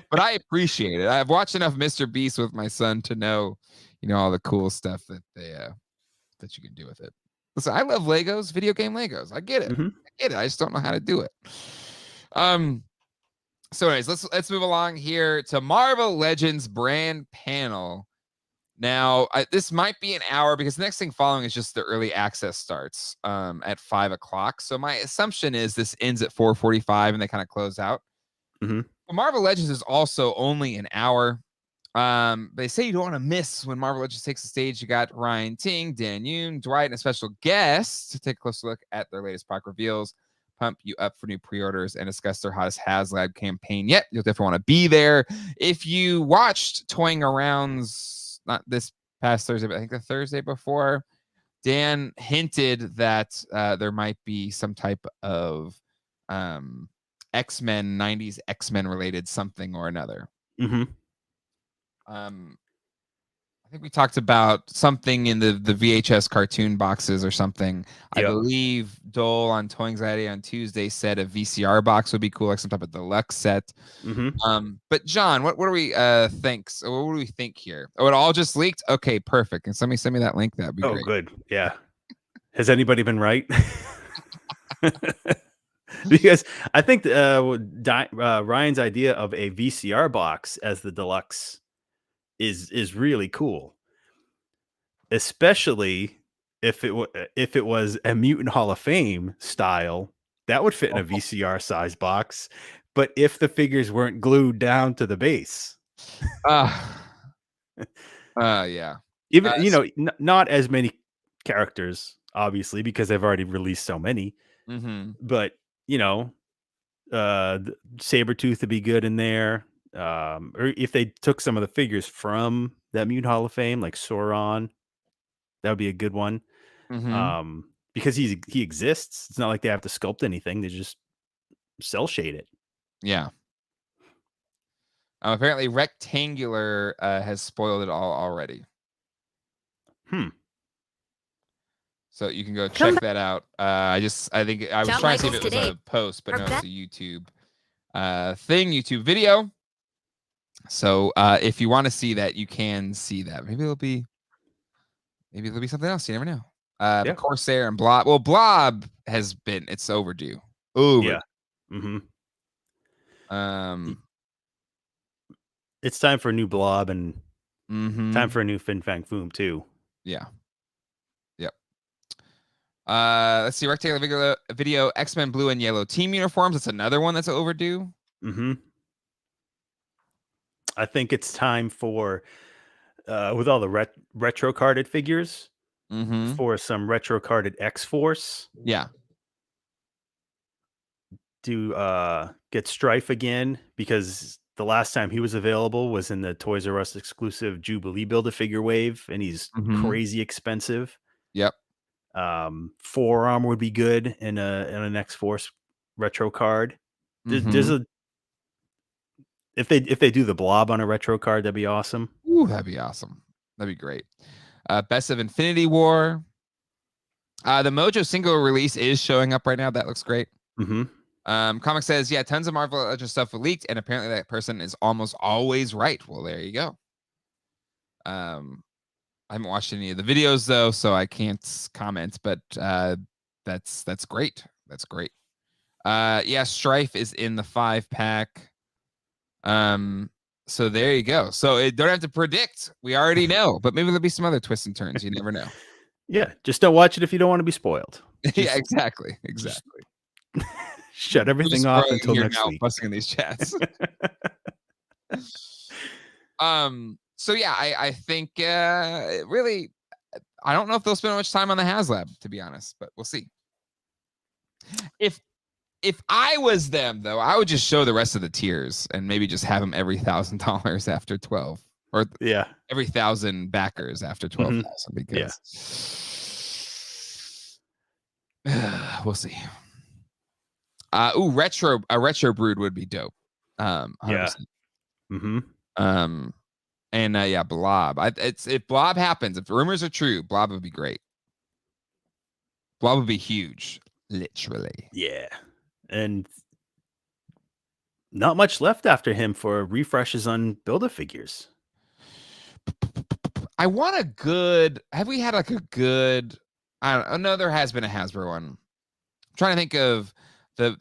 But I appreciate it. I've watched enough Mr. Beast with my son to know, you know, all the cool stuff that that you can do with it. Listen, I love Legos, video game Legos. I get it. Mm-hmm. I get it. I just don't know how to do it. So anyways, let's move along here to Marvel Legends brand panel. Now, this might be an hour because the next thing following is just the early access starts at 5 o'clock. So my assumption is this ends at 4:45 and they kind of close out. Mm-hmm. Well, Marvel Legends is also only an hour. They say you don't want to miss when Marvel Legends takes the stage. You got Ryan Ting, Dan Yoon, Dwight, and a special guest to take a closer look at their latest product reveals, pump you up for new pre-orders, and discuss their hottest HasLab campaign yet. You'll definitely want to be there. If you watched Toying Around's, not this past Thursday, but I think the Thursday before, Dan hinted that there might be some type of X-Men, 90s X-Men related something or another. Mm-hmm. I think we talked about something in the VHS cartoon boxes or something. I Yep. believe Dole on Toy Anxiety on Tuesday said a VCR box would be cool, like some type of deluxe set. Mm-hmm. But John, what do we think? So what do we think here? Oh, it all just leaked? Okay, perfect. Can somebody send me that link? That'd be great. Good. Yeah. Has anybody been right? Because I think Ryan's idea of a VCR box as the deluxe is really cool, especially if it was a Mutant Hall of Fame style. That would fit in a VCR size box, but if the figures weren't glued down to the base, yeah. Even not as many characters, obviously, because they've already released so many. Mm-hmm. But Sabretooth would be good in there. Or if they took some of the figures from that Mutant Hall of Fame, like Sauron, that would be a good one. Mm-hmm. Because he exists. It's not like they have to sculpt anything; they just cell shade it. Yeah. Apparently, Rectangular has spoiled it all already. So you can go check that out. I think I was trying to see if it was a post, but no, it's a YouTube YouTube video. So if you want to see that, you can see that. Maybe it'll be something else. You never know. Yeah. Corsair and Blob. Well, Blob it's overdue. Yeah. Mm-hmm. It's time for a new Blob and time for a new Fin Fang Foom too. Yeah. Yep. Let's see. Rectangular video. X-Men blue and yellow team uniforms. That's another one that's overdue. Mm-hmm. I think it's time for, with all the retro carded figures, for some retro carded X-Force. Yeah. To get Strife again, because the last time he was available was in the Toys R Us exclusive Jubilee Build-A-Figure wave, and he's crazy expensive. Yep. Forearm would be good in an X-Force retro card. There's a if they do the Blob on a retro card, that'd be awesome. Ooh, that'd be awesome. That'd be great. Best of Infinity War. The Mojo single release is showing up right now. That looks great. Comic says, yeah, tons of Marvel Legends stuff leaked, and apparently that person is almost always right. Well, there you go. I haven't watched any of the videos though, so I can't comment. But that's great. That's great. Yeah, Strife is in the 5-pack. So there you go. So it don't have to predict. We already know, but maybe there'll be some other twists and turns. You never know. Yeah, just don't watch it if you don't want to be spoiled. Yeah, exactly. Shut everything off until next week. Busting in these chats. So yeah, I think really, I don't know if they'll spend much time on the HasLab, to be honest, but we'll see. If I was them, though, I would just show the rest of the tiers and maybe just have them every $1,000 after 12, or every 1,000 backers after 12,000, because we'll see. A retro brood would be dope. 100%. And yeah, Blob. If Blob happens, if the rumors are true, Blob would be great. Blob would be huge, literally. Yeah. And not much left after him for refreshes on Build-A-Figures. I want a good. Have we had like a good? I don't know. There has been a Hasbro one. I'm trying to think of the.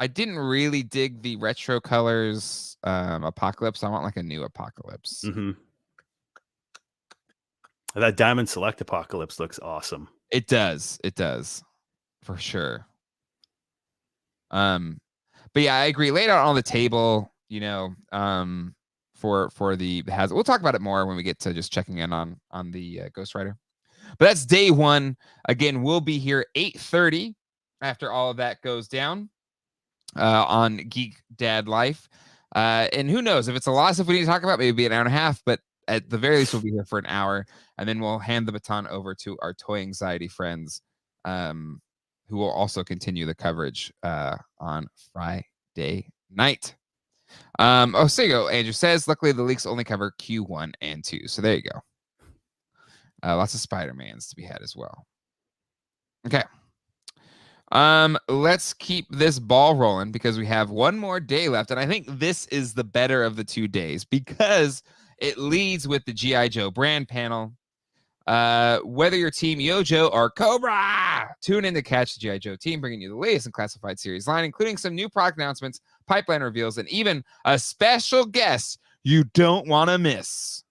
I didn't really dig the retro colors Apocalypse. I want like a new Apocalypse. That Diamond Select Apocalypse looks awesome. It does. It does, for sure. But yeah, I agree. Lay it out on the table, you know, for the Hasbro. We'll talk about it more when we get to just checking in on the Ghost Rider. But that's day one. Again, we'll be here 8:30 after all of that goes down on Geek Dad Life. And who knows if it's a lot of stuff we need to talk about, maybe be an hour and a half, but at the very least, we'll be here for an hour, and then we'll hand the baton over to our Toy Anxiety friends, who will also continue the coverage on Friday night. So there you go. Andrew says, luckily the leaks only cover Q1 and 2. So there you go. Lots of Spider-Mans to be had as well. Okay. Let's keep this ball rolling because we have one more day left. And I think this is the better of the 2 days because it leads with the G.I. Joe brand panel. Whether you're Team Yojo or Cobra, tune in to catch the G.I. Joe team, bringing you the latest in classified series line, including some new product announcements, pipeline reveals, and even a special guest you don't want to miss.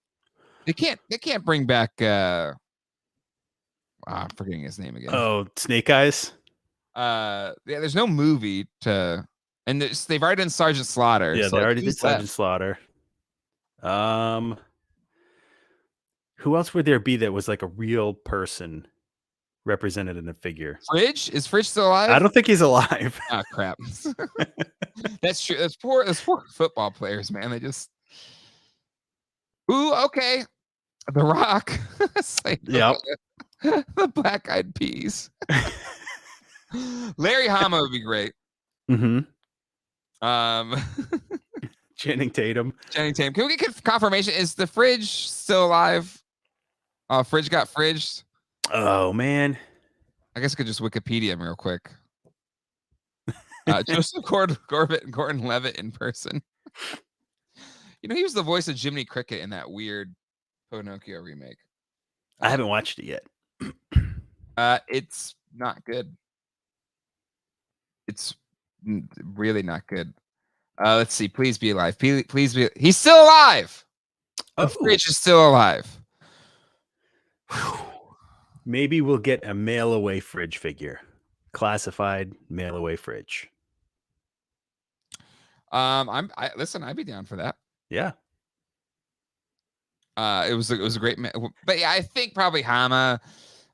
They can't bring back I'm forgetting his name again. Oh, Snake Eyes. Yeah, there's no movie to, and they've already done Sergeant Slaughter. Yeah, so they already did Sergeant Slaughter. Who else would there be that was like a real person represented in a figure? Fridge? Is Fridge still alive? I don't think he's alive. Oh crap. That's true. That's poor football players, man. They just okay. The Rock. Like, yep. The Black Eyed Peas. Larry Hama would be great. Channing Tatum. Can we get confirmation? Is the Fridge still alive? Fridge got fridged. Oh man. I guess I could just Wikipedia him real quick. Joseph Gordon and Gordon Levitt in person. You know, he was the voice of Jiminy Cricket in that weird Pinocchio remake. I haven't watched it yet. It's not good. It's really not good. Let's see. Please be alive. Please be. He's still alive. The Fridge is still alive. Maybe we'll get a mail away Fridge figure. Classified mail away Fridge. Listen, I'd be down for that. Yeah. It was a great, but yeah, I think probably Hama,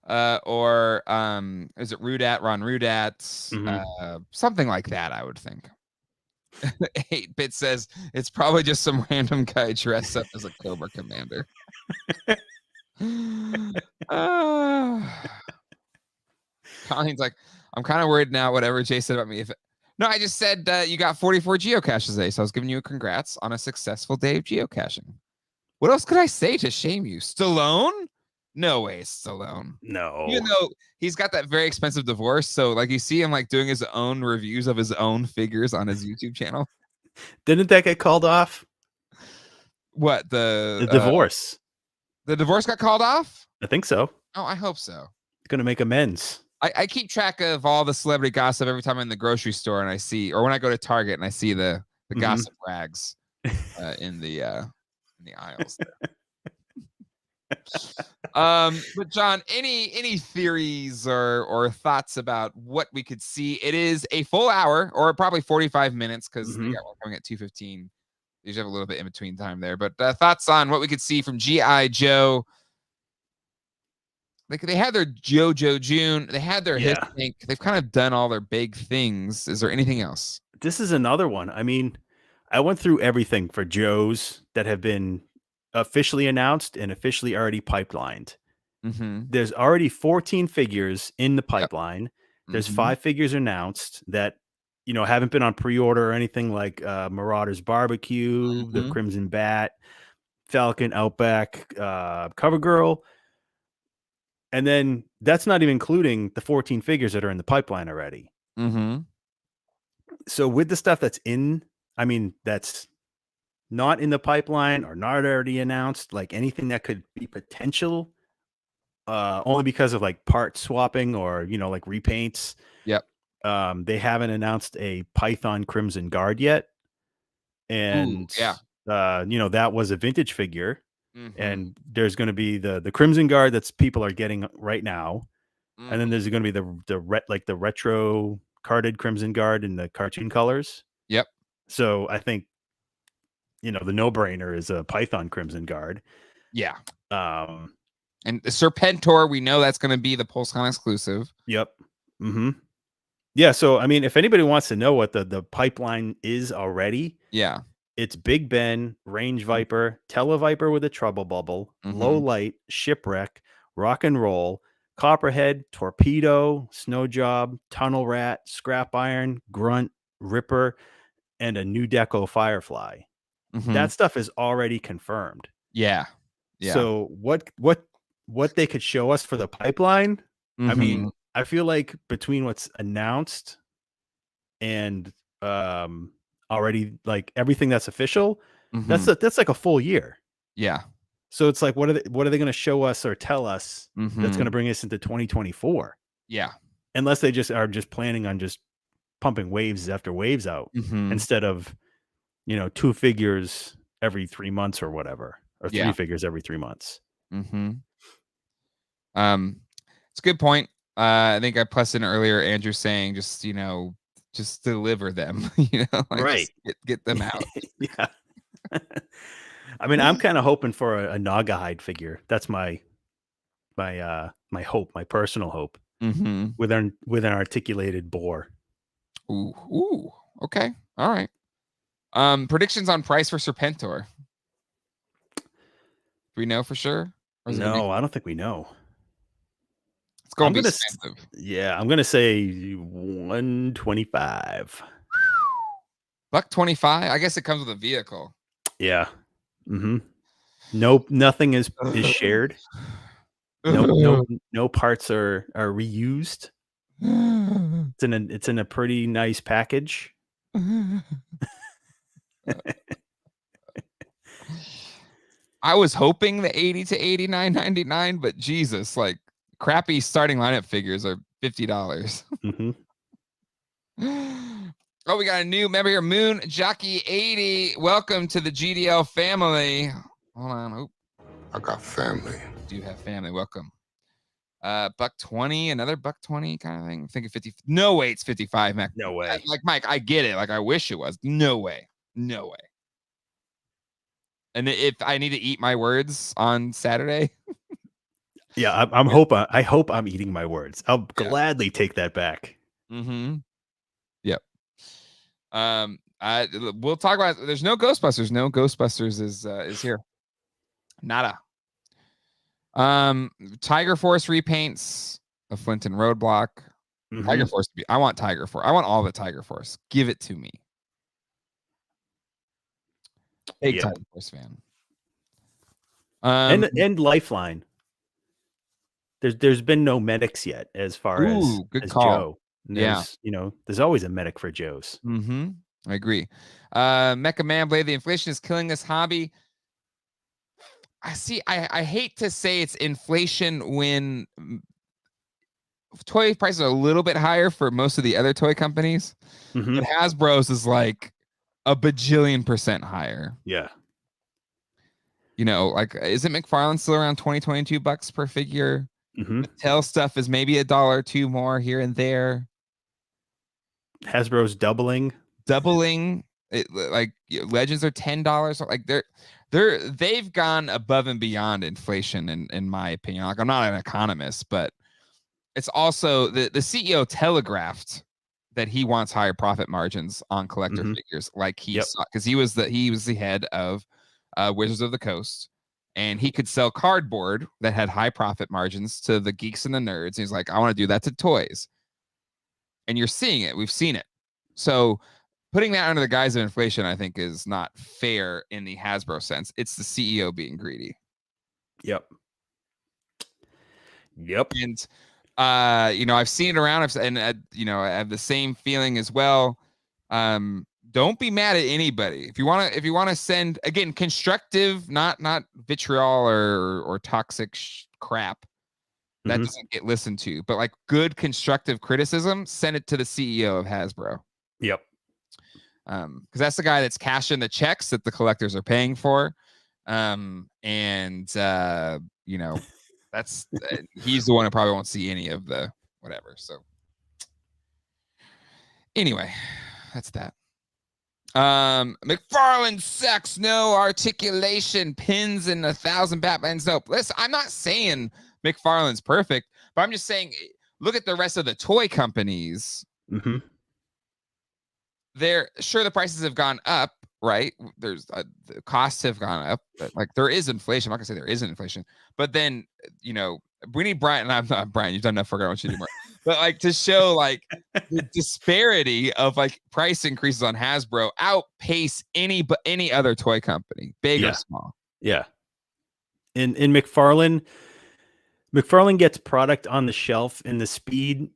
or is it Ron Rudat, something like that. I would think. 8-Bit says it's probably just some random guy dressed up as a Cobra Commander. Colleen's like, I'm kind of worried now. Whatever Jay said about me. No, I just said you got 44 geocaches today, so I was giving you a congrats on a successful day of geocaching. What else could I say to shame you? Stallone? No way, Stallone. No. Even though he's got that very expensive divorce, so like you see him like doing his own reviews of his own figures on his YouTube channel. Didn't that get called off? What The divorce? The divorce got called off? I think so. Oh, I hope so. It's gonna make amends. I keep track of all the celebrity gossip every time I'm in the grocery store and I see, or when I go to Target and I see the gossip rags in the aisles there. But John, any theories or thoughts about what we could see? It is a full hour or probably 45 minutes because they got one coming at 2:15. You usually have a little bit in between time there, but thoughts on what we could see from G.I. Joe. Like they had their JoJo June, they had their Hit Tank. They've kind of done all their big things. Is there anything else? This is another one. I mean, I went through everything for Joe's that have been officially announced and officially already pipelined. There's already 14 figures in the pipeline. There's 5 figures announced that haven't been on pre-order or anything, like Marauder's Barbecue, the Crimson Bat, Falcon, Outback, Cover Girl. And then that's not even including the 14 figures that are in the pipeline already. So with the stuff that's that's not in the pipeline or not already announced, like anything that could be potential, only because of like part swapping or, like repaints. They haven't announced a Python Crimson Guard yet. And, that was a vintage figure. And there's going to be the Crimson Guard that's people are getting right now. And then there's going to be the retro carded Crimson Guard in the cartoon colors. So I think, the no-brainer is a Python Crimson Guard. And the Serpentor, we know that's going to be the Pulsecon exclusive. Yeah, so I mean, if anybody wants to know what the pipeline is already, it's Big Ben, Range Viper, Televiper with a Trouble Bubble, Low Light, Shipwreck, Rock and Roll, Copperhead, Torpedo, Snow Job, Tunnel Rat, Scrap Iron, Grunt, Ripper, and a new Deco Firefly. That stuff is already confirmed. So what they could show us for the pipeline, I mean, I feel like between what's announced and already like everything that's official, that's like a full year. So it's like, what are they going to show us or tell us that's going to bring us into 2024? Unless they are just planning on just pumping waves after waves out instead of 2 figures every 3 months or whatever, or 3 figures every 3 months. It's a good point. I think I pressed in earlier, Andrew saying just deliver them, right? Get them out. I mean, I'm kind of hoping for a Naugahyde figure. That's my hope, my personal hope, with an articulated boar. Ooh, okay, all right. Predictions on price for Serpentor. Do we know for sure? No, I don't think we know. It's going to be expensive. I'm going to say $125. $125. I guess it comes with a vehicle. Yeah. Nope. Nothing is shared. No parts are reused. It's in a pretty nice package. I was hoping the $80 to $89.99, but Jesus, like crappy starting lineup figures are $50. Oh, we got a new member here, Moon Jockey 80. Welcome to the GDL family. Hold on. Oh, I got family. Do you have family? Welcome. $120, another $120 kind of thing. I'm thinking 50. No way, it's 55, Mac. No way. Like Mike, I get it. Like I wish it was. No way. And if I need to eat my words on Saturday. Yeah, I hope I'm eating my words. I'll gladly take that back. Yep. We'll talk about. There's no Ghostbusters. No Ghostbusters is here. Nada. Tiger Force repaints a Flint and Roadblock. Mhm. Tiger Force. I want Tiger Force. I want all the Tiger Force. Give it to me. Big Tiger Force fan. And Lifeline. There's been no medics yet as far as call. Joe. And there's always a medic for Joe's. Mm-hmm. I agree. Mecha Man Blade, the inflation is killing this hobby. I hate to say it's inflation when toy prices are a little bit higher for most of the other toy companies, but Hasbro's is like a bajillion % higher. Yeah. Like, isn't McFarlane still around $22 per figure? Mm-hmm. Stuff is maybe $1 or $2 more here and there. Hasbro's doubling. It, like Legends are $10. Like they've gone above and beyond inflation in my opinion. Like, I'm not an economist, but it's also the CEO telegraphed that he wants higher profit margins on collector figures, like he saw, because he was the head of Wizards of the Coast, and he could sell cardboard that had high profit margins to the geeks and the nerds. And he's like, I want to do that to toys. And you're seeing it. We've seen it. So putting that under the guise of inflation, I think, is not fair in the Hasbro sense. It's the CEO being greedy. Yep. And I've seen it around, and I have the same feeling as well. Don't be mad at anybody. If you want to send, again, constructive, not vitriol or toxic crap that doesn't get listened to, but like good constructive criticism, send it to the CEO of Hasbro. Yep. Because that's the guy that's cashing the checks that the collectors are paying for. That's he's the one who probably won't see any of the whatever. So anyway, that's that. McFarlane sucks. No articulation, pins, and 1,000 Batmans. Nope. Listen, I'm not saying McFarlane's perfect, but I'm just saying, look at the rest of the toy companies. They're sure the prices have gone up, right? There's the costs have gone up, but like there is inflation. I'm not gonna say there isn't inflation, but then we need Brian, and I'm not Brian. You've done enough for I want you to do more. But like to show like the disparity of like price increases on Hasbro outpace any other toy company, big or small. Yeah. In McFarlane gets product on the shelf in the speed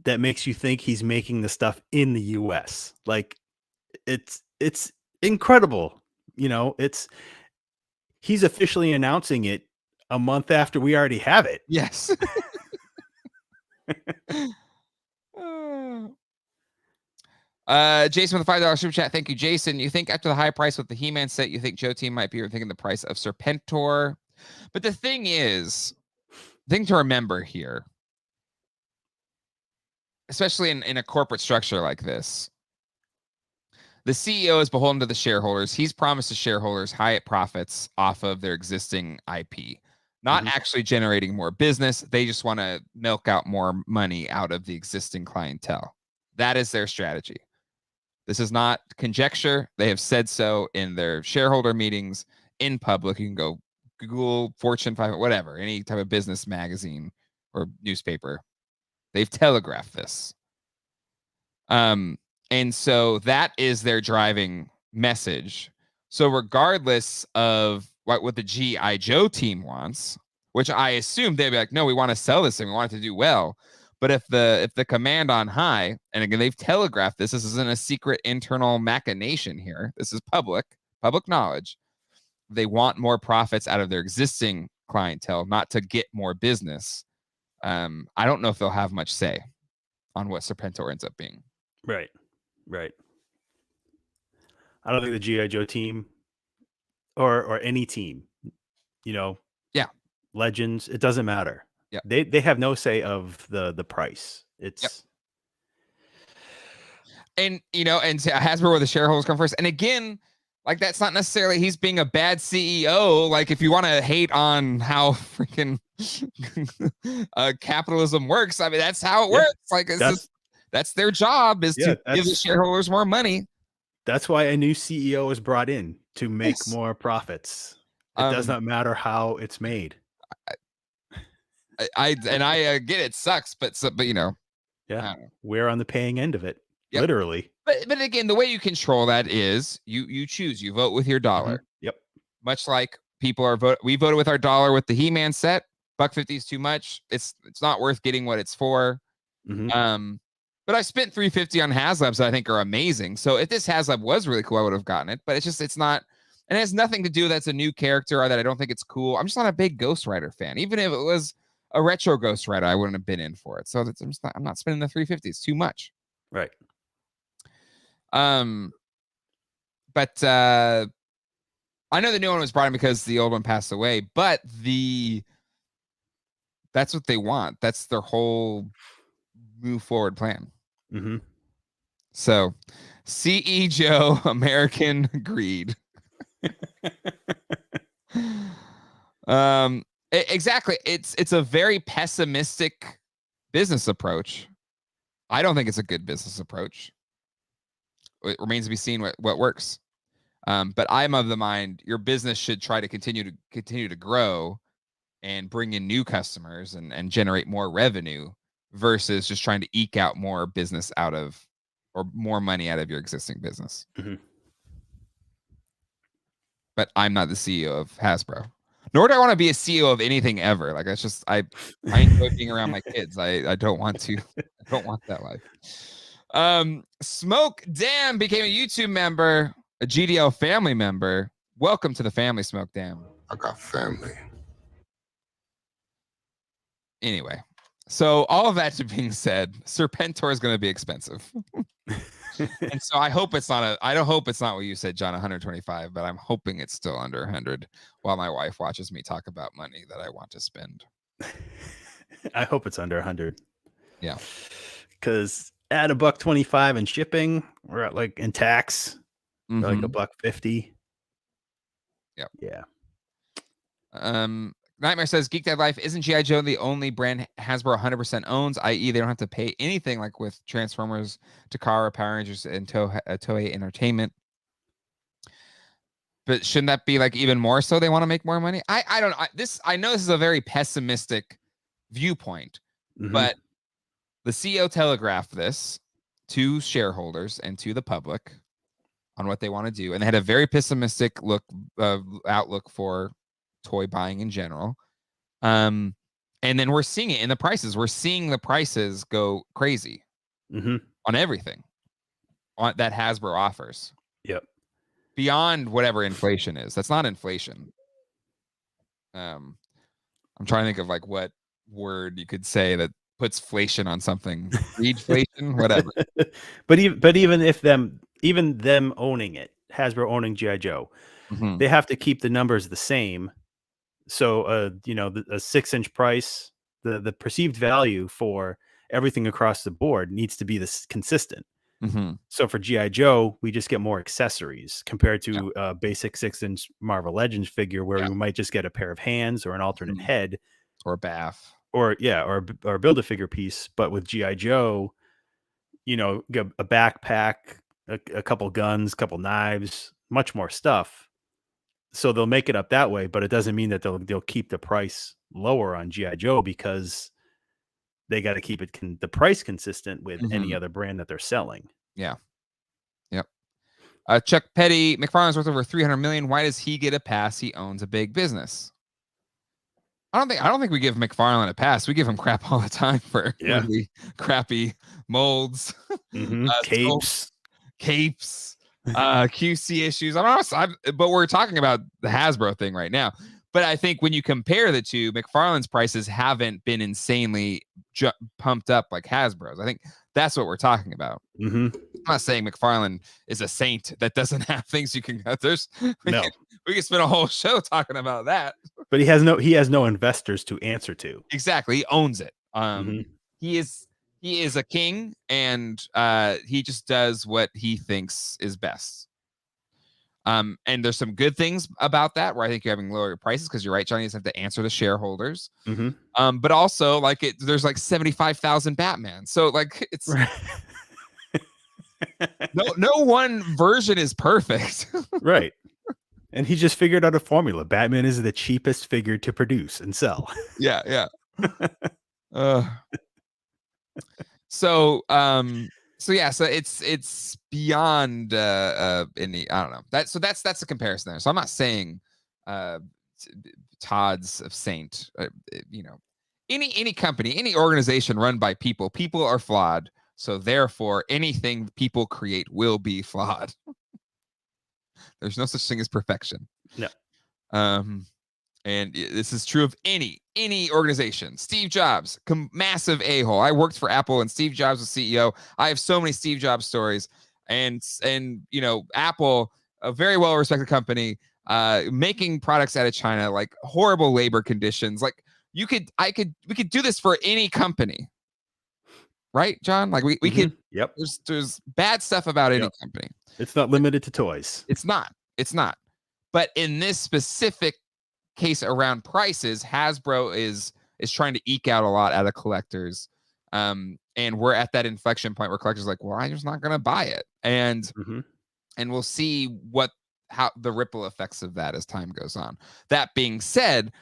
that makes you think he's making the stuff in the US. Like it's incredible. He's officially announcing it a month after we already have it. Yes. Jason with a $5 super chat. Thank you, Jason. You think after the high price with the He-Man set, you think Joe Team might be rethinking the price of Serpentor? But the thing to remember here, especially in a corporate structure like this, the CEO is beholden to the shareholders. He's promised the shareholders high profits off of their existing IP, not actually generating more business. They just want to milk out more money out of the existing clientele. That is their strategy. This is not conjecture. They have said so in their shareholder meetings in public. You can go Google, Fortune 500, whatever, any type of business magazine or newspaper. They've telegraphed this. And so that is their driving message. So regardless of what the G.I. Joe team wants, which I assume they'd be like, no, we want to sell this thing. We want it to do well. But if the command on high, and again, they've telegraphed this isn't a secret internal machination here. This is public knowledge. They want more profits out of their existing clientele, not to get more business. I don't know if they'll have much say on what Serpentor ends up being. Right. I don't think the G.I. Joe team or any team, Legends, it doesn't matter. Yeah. They have no say of the price. It's and Hasbro, where the shareholders come first. And again, like that's not necessarily he's being a bad CEO. Like if you want to hate on how freaking capitalism works, I mean that's how it works. Like that's their job is to give the shareholders more money. That's why a new CEO is brought in to make Yes. more profits. It does not matter how it's made. I get it sucks, but you know, Yeah, we're on the paying end of it, literally. But again, the way you control that is you choose. You vote with your dollar. Yep. Much like people are we voted with our dollar with the He-Man set. $1.50 is too much. It's not worth getting what it's for. But I spent $3.50 on HasLabs that I think are amazing. So if this HasLab was really cool, I would have gotten it. But it's not, and it has nothing to do that's a new character or that I don't think it's cool. I'm just not a big Ghost Rider fan. Even if it was a retro Ghost Rider, I wouldn't have been in for it. So I'm not spending the $3.50. It's too much. Right. But I know the new one was brought in because the old one passed away, but that's what they want. That's their whole move forward plan. So CE Joe, American greed. Exactly. It's a very pessimistic business approach. I don't think it's a good business approach. It remains to be seen what works. But I'm of the mind your business should try to continue to grow and bring in new customers and generate more revenue versus just trying to eke out more business out of or more money out of your existing business. But I'm not the CEO of Hasbro, nor do I want to be a CEO of anything ever. Like that's just I enjoy being around my kids. I don't want to. I don't want that life. Smoke Dam became a YouTube member, a GDL family member. Welcome to the family, Smoke Dam. I got family. Anyway, so all of that being said, Serpentor is going to be expensive. And so I hope it's not I don't hope it's not what you said, John, 125, but I'm hoping it's still under 100 while my wife watches me talk about money that I want to spend. I hope it's under 100. Yeah. Cuz at $1.25 in shipping, we're at like in tax, like $1.50. Yep. Yeah. Nightmare says Geek Dad Life, isn't G.I. Joe the only brand Hasbro 100% owns, i.e. they don't have to pay anything like with Transformers, Takara, Power Rangers, and Toei Entertainment? But shouldn't that be like even more so they want to make more money? I don't know. I know this is a very pessimistic viewpoint, but the CEO telegraphed this to shareholders and to the public on what they want to do. And they had a very pessimistic outlook for toy buying in general. And then we're seeing it in the prices. We're seeing the prices go crazy on everything that Hasbro offers. Yep. Beyond whatever inflation is. That's not inflation. I'm trying to think of like what word you could say that puts inflation on something. Greedflation, whatever. But even them owning it, Hasbro owning G.I. Joe, they have to keep the numbers the same. So, a 6-inch price, the perceived value for everything across the board needs to be this consistent. So for G.I. Joe, we just get more accessories compared to a basic 6-inch Marvel Legends figure where we might just get a pair of hands or an alternate head or a bath or a Build-A-Figure piece. But with G.I. Joe, get a backpack, a couple guns, couple knives, much more stuff. So they'll make it up that way, but it doesn't mean that they'll keep the price lower on G.I. Joe because they got to keep the price consistent with any other brand that they're selling. Yeah. Yep. Chuck Petty, McFarlane's worth over $300 million. Why does he get a pass? He owns a big business. I don't think we give McFarlane a pass. We give him crap all the time for really crappy molds, capes. QC issues. But we're talking about the Hasbro thing right now. But I think when you compare the two, McFarlane's prices haven't been insanely pumped up like Hasbro's. I think that's what we're talking about. I'm not saying McFarlane is a saint that doesn't have things you can. We can spend a whole show talking about that. But he has no investors to answer to. Exactly, he owns it. He is a king, and he just does what he thinks is best. And there's some good things about that, where I think you're having lower prices because you're right, Johnny doesn't have to answer the shareholders. But also, there's like 75,000 Batman, so like it's No one version is perfect. Right. And he just figured out a formula. Batman is the cheapest figure to produce and sell. Yeah. So it's beyond any, I don't know. That's the comparison there. So I'm not saying Todd's of Saint, any company, any organization run by people are flawed. So therefore anything people create will be flawed. There's no such thing as perfection. No. And this is true of any organization. Steve Jobs, massive a-hole. I worked for Apple and Steve Jobs was CEO. I have so many Steve Jobs stories. And Apple, a very well-respected company, making products out of China, like horrible labor conditions. Like we could do this for any company. Right, John? Like we could. Yep. There's bad stuff about any company. It's not limited to toys. It's not. But in this specific case around prices, Hasbro is trying to eke out a lot out of collectors. And we're at that inflection point where collectors are like, well, I'm just not going to buy it. And we'll see how the ripple effects of that as time goes on. That being said,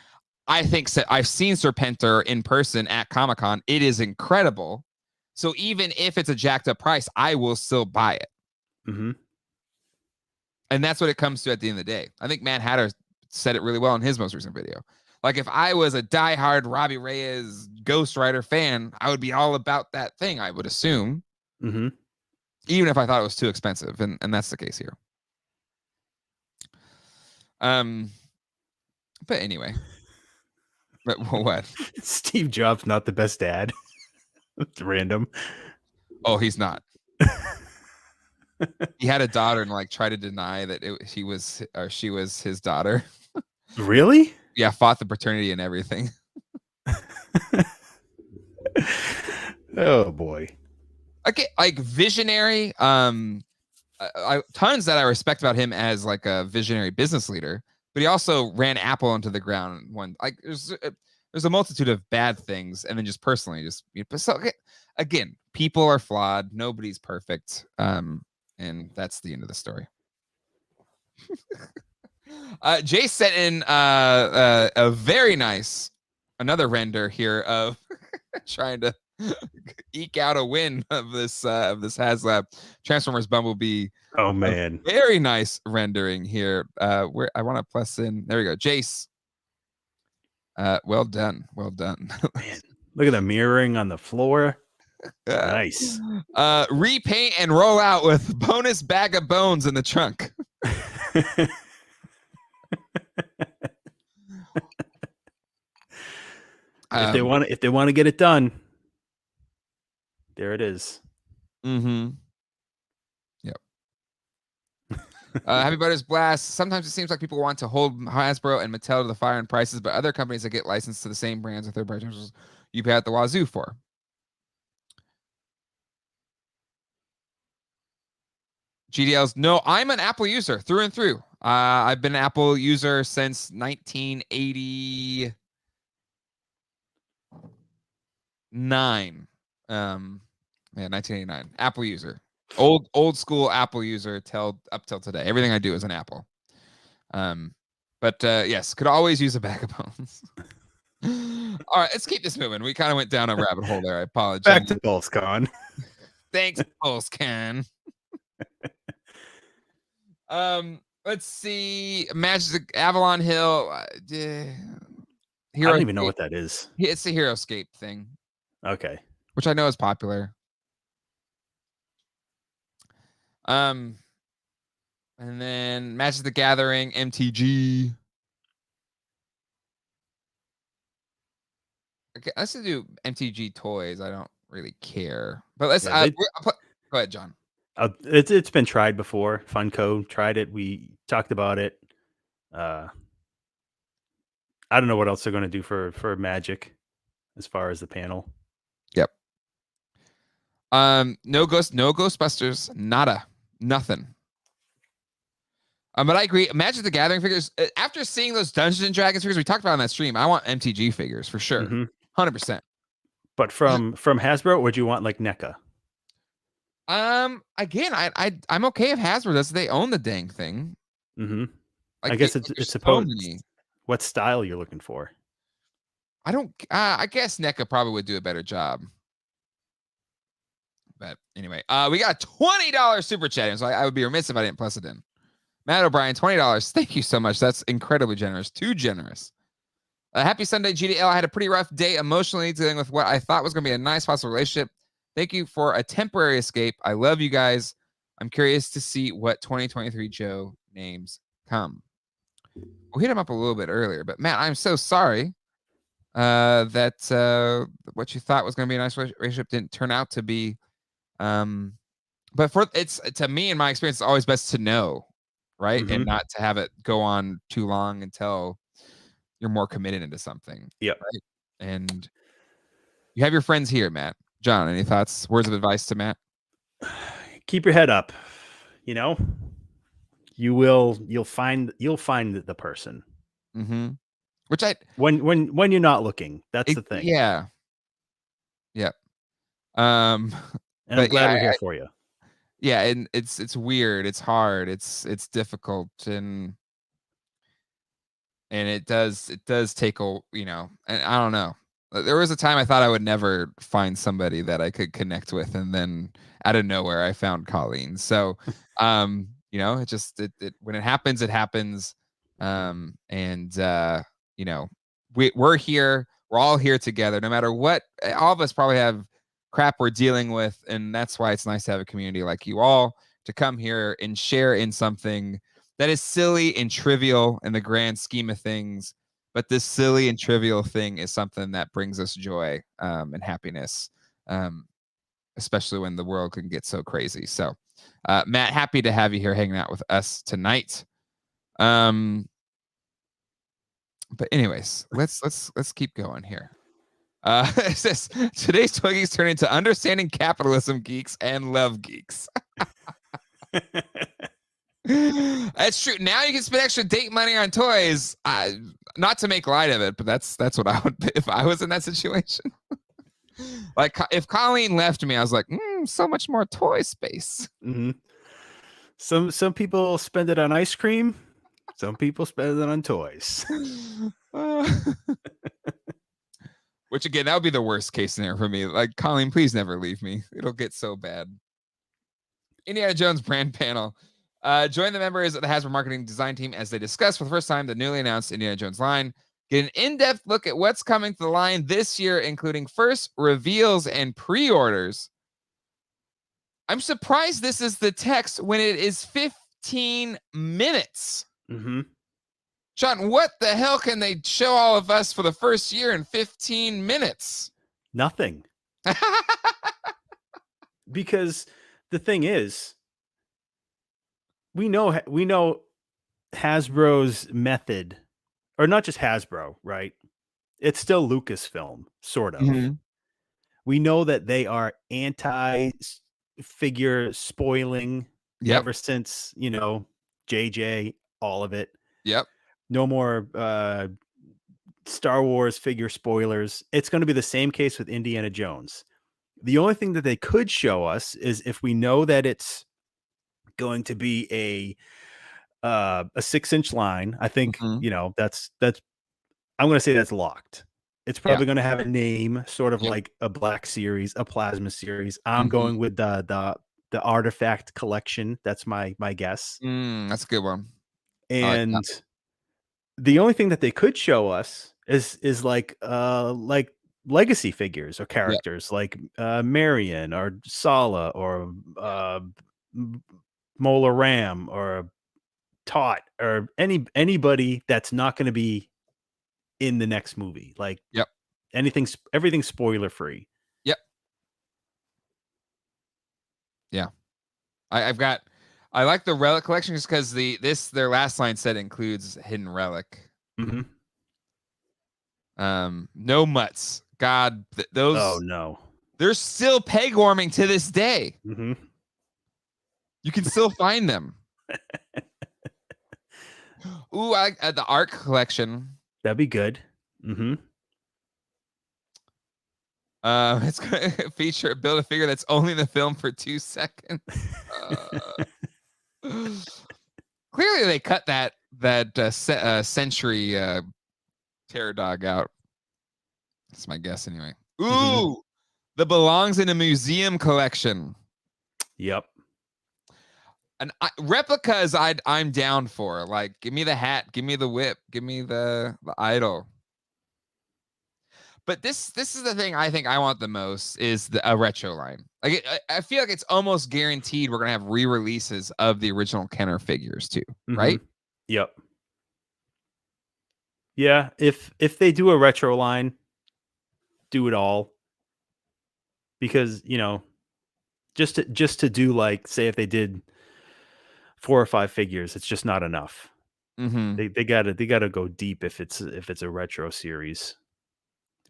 I think I've seen Serpentor in person at Comic-Con. It is incredible. So even if it's a jacked up price, I will still buy it. And that's what it comes to at the end of the day. I think Mad Hatter said it really well in his most recent video. Like if I was a diehard Robbie Reyes Ghost Rider fan, I would be all about that thing, I would assume. Even if I thought it was too expensive. And that's the case here. But anyway. But what? Steve Jobs not the best dad. It's random. Oh, he's not. He had a daughter and like tried to deny that she was his daughter. Really? Yeah, fought the paternity and everything. Oh boy. Okay, like visionary. Tons that I respect about him as like a visionary business leader, but he also ran Apple into the ground. There's a multitude of bad things, and then just personally, again, people are flawed. Nobody's perfect, and that's the end of the story. Jay sent in a very nice another render here of trying to eke out a win of this HasLab Transformers Bumblebee. Oh man, very nice rendering here. Where I want to plus in. There we go, Jace. Well done. Man, look at the mirroring on the floor. Nice. Repaint and roll out with bonus bag of bones in the trunk. If they want to get it done, there it is. Yep. Happy Butters Blast. Sometimes it seems like people want to hold Hasbro and Mattel to the fire in prices, but other companies that get licensed to the same brands or third party you pay at the wazoo for. GDLs. No, I'm an Apple user through and through. I've been an Apple user since 1989. 1989. Apple user. Old school Apple user up till today. Everything I do is an Apple. But yes, could always use a bag of bones. All right, let's keep this moving. We kind of went down a rabbit hole there. I apologize. Back to Pulsecon. Thanks, Pulsecon. Let's see. Magic Avalon Hill. I don't even know what that is. It's a HeroScape thing. Okay. Which I know is popular. And then Magic the Gathering, MTG. Okay, let's do MTG toys. I don't really care. But let's go ahead, John. It's been tried before. Funko tried it. We talked about it. I don't know what else they're going to do for Magic as far as the panel. Yep. No Ghostbusters, nothing. But I agree. Magic the Gathering figures. After seeing those Dungeons and Dragons figures we talked about on that stream, I want MTG figures for sure, 100%. But from Hasbro, would you want like NECA? Again, I'm okay if Hasbro does. They own the dang thing. Mm-hmm. Like, I guess like, it's there's so supposed. many. What style you're looking for? I don't. I guess NECA probably would do a better job. But anyway, we got $20 super chat in, so I would be remiss if I didn't plus it in. Matt O'Brien, $20. Thank you so much. That's incredibly generous. Too generous. Happy Sunday, GDL. I had a pretty rough day emotionally dealing with what I thought was going to be a nice possible relationship. Thank you for a temporary escape. I love you guys. I'm curious to see what 2023 Joe names come. We'll hit him up a little bit earlier, but Matt, I'm so sorry that what you thought was going to be a nice relationship didn't turn out to be. But it's to me, in my experience, it's always best to know, right, and not to have it go on too long until you're more committed into something. Yep. Right? And you have your friends here, Matt. John, any thoughts, words of advice to Matt? Keep your head up. You know, you'll find the person. Mm-hmm. Which when you're not looking, that's the thing. Yeah. Yep. And I'm glad we're here for you. Yeah, and it's weird, it's hard, it's difficult, and it does take a, and I don't know. There was a time I thought I would never find somebody that I could connect with, and then out of nowhere I found Colleen. So, it just when it happens, it happens. We're here. We're all here together, no matter what. All of us probably have crap we're dealing with, and that's why it's nice to have a community like you all to come here and share in something that is silly and trivial in the grand scheme of things, but this silly and trivial thing is something that brings us joy and happiness, especially when the world can get so crazy. So, Matt, happy to have you here hanging out with us tonight. But anyways, let's keep going here. It says today's Twiggies turn into understanding capitalism geeks and love geeks. That's true. Now you can spend extra date money on toys. Not to make light of it, but that's what I would if I was in that situation. Like if Colleen left me, I was like, so much more toy space. Mm-hmm. Some people spend it on ice cream. Some people spend it on toys. Which again, that would be the worst case scenario for me. Like, Colleen, please never leave me. It'll get so bad. Indiana Jones brand panel. Join the members of the Hasbro marketing design team as they discuss for the first time the newly announced Indiana Jones line. Get an in-depth look at what's coming to the line this year, including first reveals and pre-orders. I'm surprised this is the text when it is 15 minutes. Mm-hmm. John, what the hell can they show all of us for the first year in 15 minutes? Nothing. Because the thing is, we know Hasbro's method, or not just Hasbro, right? It's still Lucasfilm, sort of. Mm-hmm. We know that they are anti-figure spoiling ever since, JJ, all of it. Yep. No more Star Wars figure spoilers. It's going to be the same case with Indiana Jones. The only thing that they could show us is if we know that it's going to be a 6-inch line. I think that's I'm going to say that's locked. It's probably going to have a name, sort of like a Black Series, a Plasma Series. I'm going with the Artifact Collection. That's my guess. That's a good one. And the only thing that they could show us is like legacy figures or characters like Marion or Sala or Mola Ram or Tot or anybody that's not going to be in the next movie. Like everything's spoiler free. Yep. Yeah. I like the relic collection just because their last line set includes hidden relic. Mm-hmm. No mutts. God, those. Oh no. They're still peg warming to this day. Mm-hmm. You can still find them. Ooh, I like the Arc collection. That'd be good. Mm-hmm. It's going to feature build a figure that's only in the film for 2 seconds. Clearly, they cut that Century Terror Dog out. That's my guess, anyway. Ooh, that belongs in a museum collection. Yep. And replicas, I'm down for. Like, give me the hat, give me the whip, give me the idol. But this is the thing I think I want the most is a retro line. Like, I feel like it's almost guaranteed we're gonna have re-releases of the original Kenner figures too, right? Yep. Yeah, if they do a retro line, do it all. Because, just to do, like, say if they did 4 or 5 figures, it's just not enough. Mm-hmm. They gotta go deep if it's a retro series.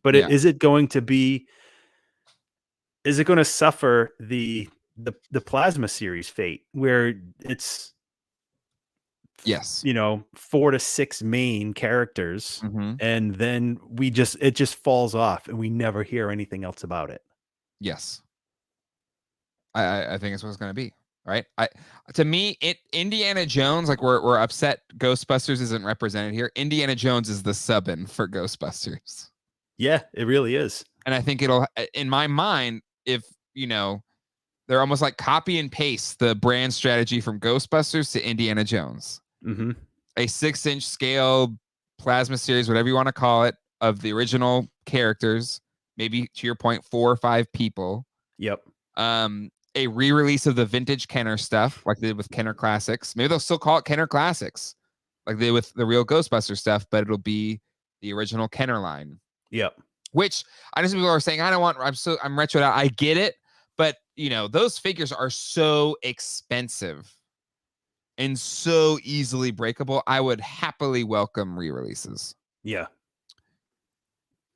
But Yeah. is it going to suffer the plasma series fate where it's Yes. 4 to 6 main characters, Mm-hmm. and then it just falls off and we never hear anything else about it? Yes. I think it's what it's gonna be. Right. To me, Indiana Jones, like we're upset Ghostbusters isn't represented here. Indiana Jones is the sub-in for Ghostbusters. Yeah, it really is. And I think it'll, in my mind, if they're almost like copy and paste the brand strategy from Ghostbusters to Indiana Jones. Mm-hmm. A 6-inch scale plasma series, whatever you want to call it, of the original characters, maybe to your point, 4 or 5 people. Yep. A re-release of the vintage Kenner stuff, like they did with Kenner Classics. Maybe they'll still call it Kenner Classics, like they did with the real Ghostbuster stuff, but it'll be the original Kenner line. Yep. Which I know some people are saying, I'm retroed out. I get it, but those figures are so expensive and so easily breakable. I would happily welcome re-releases. Yeah.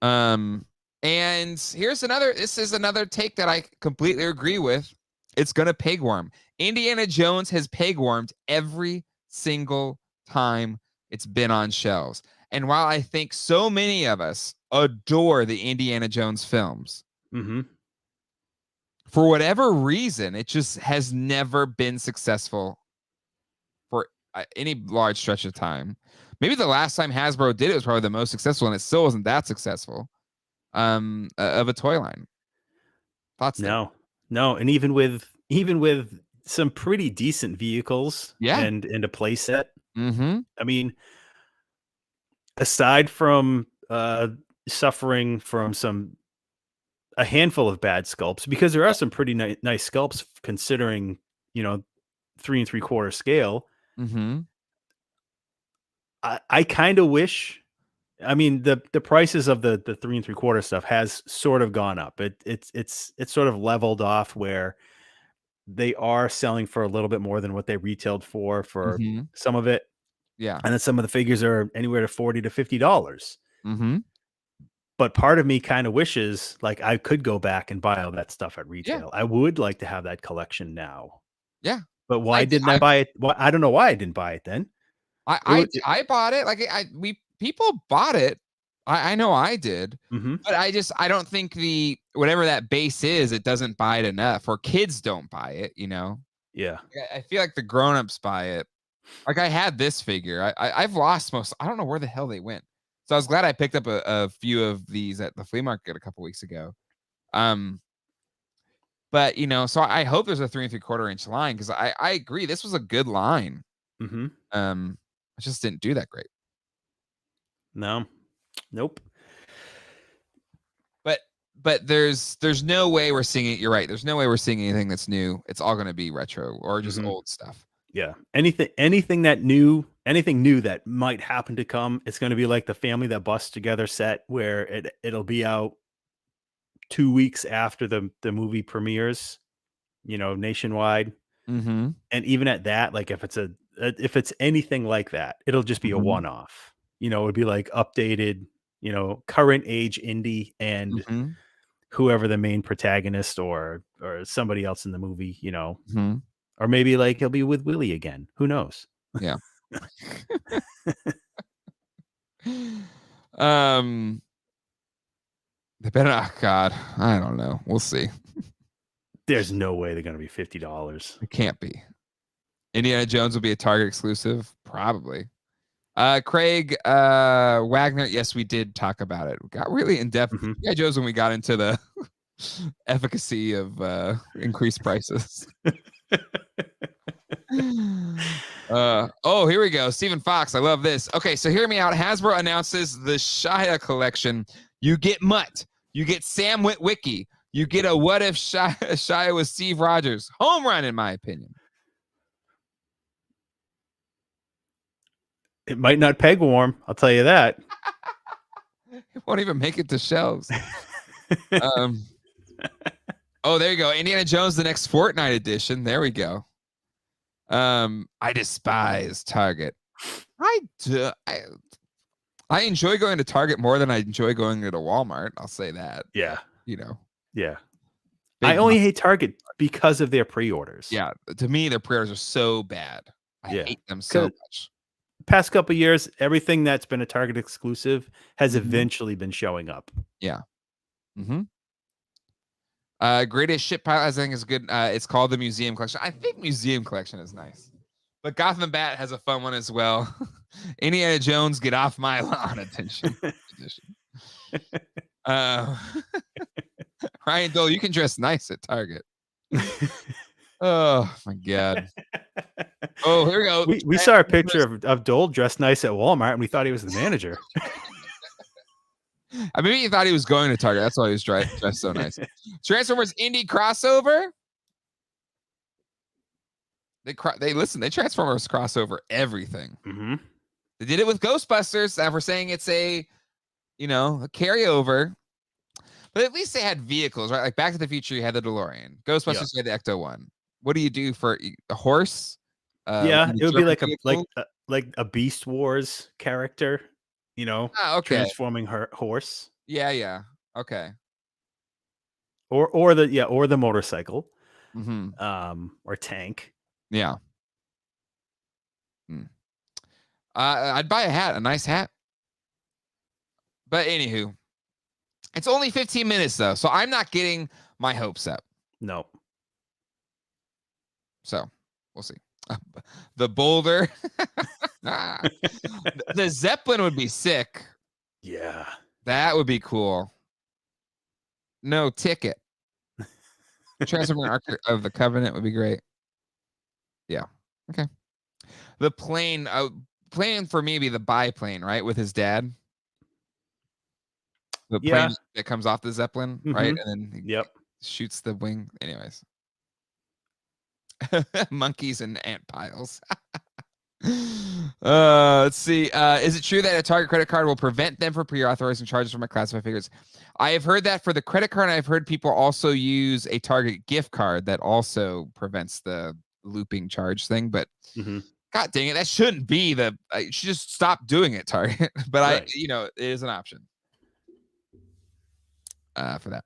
And this is another take that I completely agree with. It's gonna pegworm. Indiana Jones has pegwormed every single time it's been on shelves. And while I think so many of us adore the Indiana Jones films, for whatever reason, it just has never been successful for any large stretch of time. Maybe the last time Hasbro did it was probably the most successful, and it still wasn't that successful of a toy line. Thoughts? No, and even with some pretty decent vehicles, and a play set. I mean, aside from suffering from a handful of bad sculpts, because there are some pretty nice sculpts considering 3 3/4 scale. I kind of wish. I mean, the prices of the 3 3/4 stuff has sort of gone up. It's sort of leveled off where they are selling for a little bit more than what they retailed for some of it. Yeah. And then some of the figures are anywhere to $40 to $50. But part of me kind of wishes like I could go back and buy all that stuff at retail. I would like to have that collection now. Yeah. But why didn't I buy it? Well, I don't know why I didn't buy it then. I bought it. Like people bought it. I know I did. But I don't think whatever that base is, it doesn't buy it enough, or kids don't buy it, Yeah. I feel like the grown-ups buy it. Like I had this figure. I've lost most. I don't know where the hell they went. So I was glad I picked up a few of these at the flea market a couple weeks ago. But so I hope there's a 3 3/4 inch line, because I agree this was a good line. I just didn't do that great. No. Nope. But there's no way we're seeing it. You're right. There's no way we're seeing anything that's new. It's all going to be retro or just old stuff. Yeah. Anything new that might happen to come, it's going to be like the Family That Busts Together set, where it'll be out 2 weeks after the movie premieres, nationwide. And even at that, like if it's anything like that, it'll just be a one-off. It would be like updated, current age indie and whoever the main protagonist or somebody else in the movie, or maybe like he'll be with Willie again. Who knows? Yeah. They better not. God, I don't know. We'll see. There's no way they're going to be $50. It can't be. Indiana Jones will be a Target exclusive, probably. Craig Wagner. Yes, we did talk about it. We got really in depth. Yeah, Joe's when we got into the efficacy of increased prices. Oh, here we go. Stephen Fox. I love this. Okay, so hear me out. Hasbro announces the Shia collection. You get Mutt. You get Sam Witwicky. You get a what if Shia was Steve Rogers. Home run, in my opinion. It might not peg warm. I'll tell you that. It won't even make it to shelves. Oh, there you go. Indiana Jones, the next Fortnite edition. There we go. I despise Target. I enjoy going to Target more than I enjoy going to Walmart. I'll say that. Yeah. You know. Yeah. Big I only hate Target because of their pre-orders. Yeah. To me, their pre-orders are so bad. I hate them so much. Past couple years, everything that's been a Target exclusive has eventually been showing up. Yeah. Greatest Ship Pilot, I think, is good. It's called the Museum Collection. I think Museum Collection is nice. But Gotham Bat has a fun one as well. Indiana Jones, Get Off My Lawn edition. Ryan Dole, you can dress nice at Target. Oh, my God. Oh, here we go. We saw a picture of Dole dressed nice at Walmart, and we thought he was the manager. I mean, he thought he was going to Target. That's why he was dressed so nice. Transformers Indie crossover. They Transformers crossover everything. They did it with Ghostbusters. And we're saying it's a carryover. But at least they had vehicles, right? Like Back to the Future, you had the DeLorean. Ghostbusters, you had the Ecto-1. What do you do for a horse? It would be like a Beast Wars character, transforming her horse. Yeah. Okay. Or the motorcycle. Or tank. Yeah. I'd buy a nice hat. But anywho, it's only 15 minutes though, so I'm not getting my hopes up. No. So we'll see. The boulder. The Zeppelin would be sick. Yeah. That would be cool. No ticket. Transformer Ark of the Covenant would be great. Yeah. Okay. The plane for me be the biplane, right? With his dad. The plane that comes off the Zeppelin, right? And then he shoots the wing. Anyways. Monkeys and ant piles. Let's see. Is it true that a Target credit card will prevent them from pre-authorizing charges for my classified figures? I have heard that for the credit card. I've heard people also use a Target gift card that also prevents the looping charge thing. But God dang it, that shouldn't be I should just stop doing it, Target. But it is an option for that.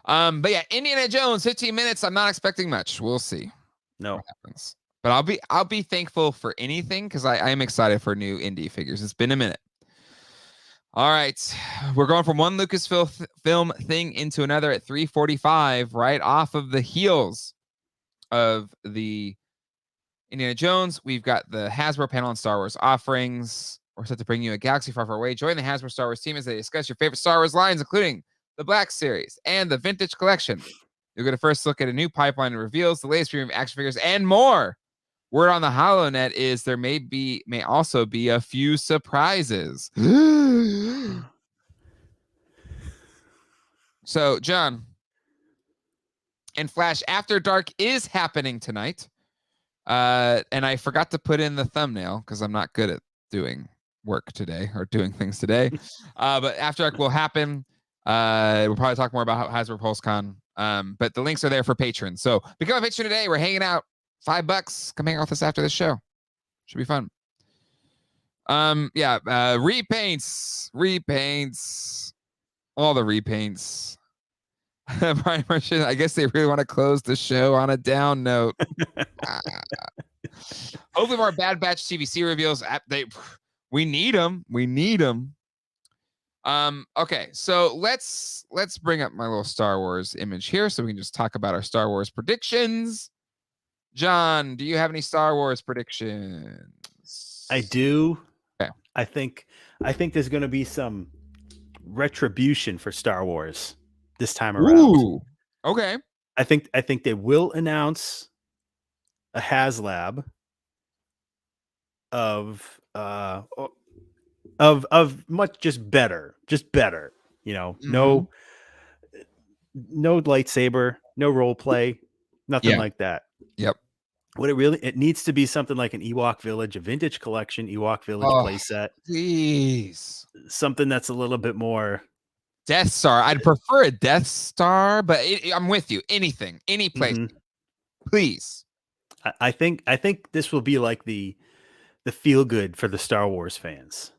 But yeah, Indiana Jones, 15 minutes. I'm not expecting much. We'll see. No. What happens. But I'll be thankful for anything because I am excited for new indie figures. It's been a minute. All right. We're going from one Lucasfilm thing into another at 3:45, right off of the heels of the Indiana Jones. We've got the Hasbro panel on Star Wars offerings. We're set to bring you a galaxy far, far away. Join the Hasbro Star Wars team as they discuss your favorite Star Wars lines, including the Black Series and the Vintage Collection. You're going to first look at a new pipeline that reveals the latest premium action figures and more. Word on the HoloNet is there may also be a few surprises. So, John, and Flash After Dark is happening tonight. And I forgot to put in the thumbnail because I'm not good at doing work today or doing things today. But After Dark will happen. We'll probably talk more about Hasbro Pulsecon. But the links are there for patrons. So become a patron today. We're hanging out. $5. Come hang out with us after the show. Should be fun. Repaints. All the repaints. Brian Merchant, I guess they really want to close the show on a down note. Hopefully more Bad Batch TVC reveals. We need them. Okay, so let's bring up my little Star Wars image here so we can just talk about our Star Wars predictions. John, do you have any Star Wars predictions? I do. Okay. I think there's going to be some retribution for Star Wars this time around. Ooh. Okay. I think they will announce a HasLab of much just better. You know, no lightsaber, no role play, nothing like that. Yep. What it needs to be something like an Ewok Village, a vintage collection Ewok Village playset. Please. Something that's a little bit more Death Star. I'd prefer a Death Star, but I'm with you. Anything, any place, please. I think this will be like the feel good for the Star Wars fans.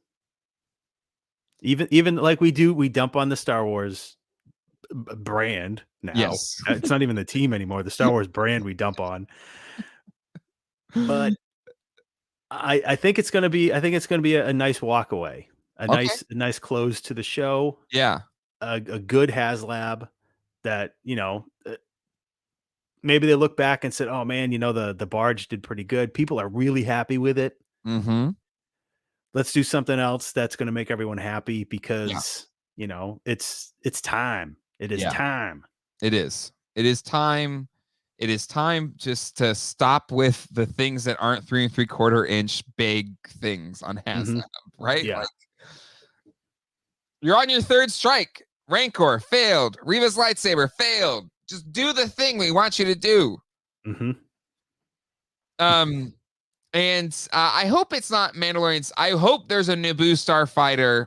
Even like we dump on the Star Wars brand now. Yes. It's not even the team anymore. The Star Wars brand we dump on. But I think it's gonna be a nice walk away, a nice close to the show. Yeah. A good HasLab that, you know, maybe they look back and said, "Oh man, you know, the barge did pretty good. People are really happy with it. Mm-hmm. Let's do something else that's going to make everyone happy because you know it's time. It is time. It is. It is time. It is time just to stop with the things that aren't 3 3/4 inch big things on HasLab, right? Yeah. Like, you're on your third strike. Rancor failed. Reva's lightsaber failed. Just do the thing we want you to do. And I hope it's not Mandalorians. I hope there's a Naboo starfighter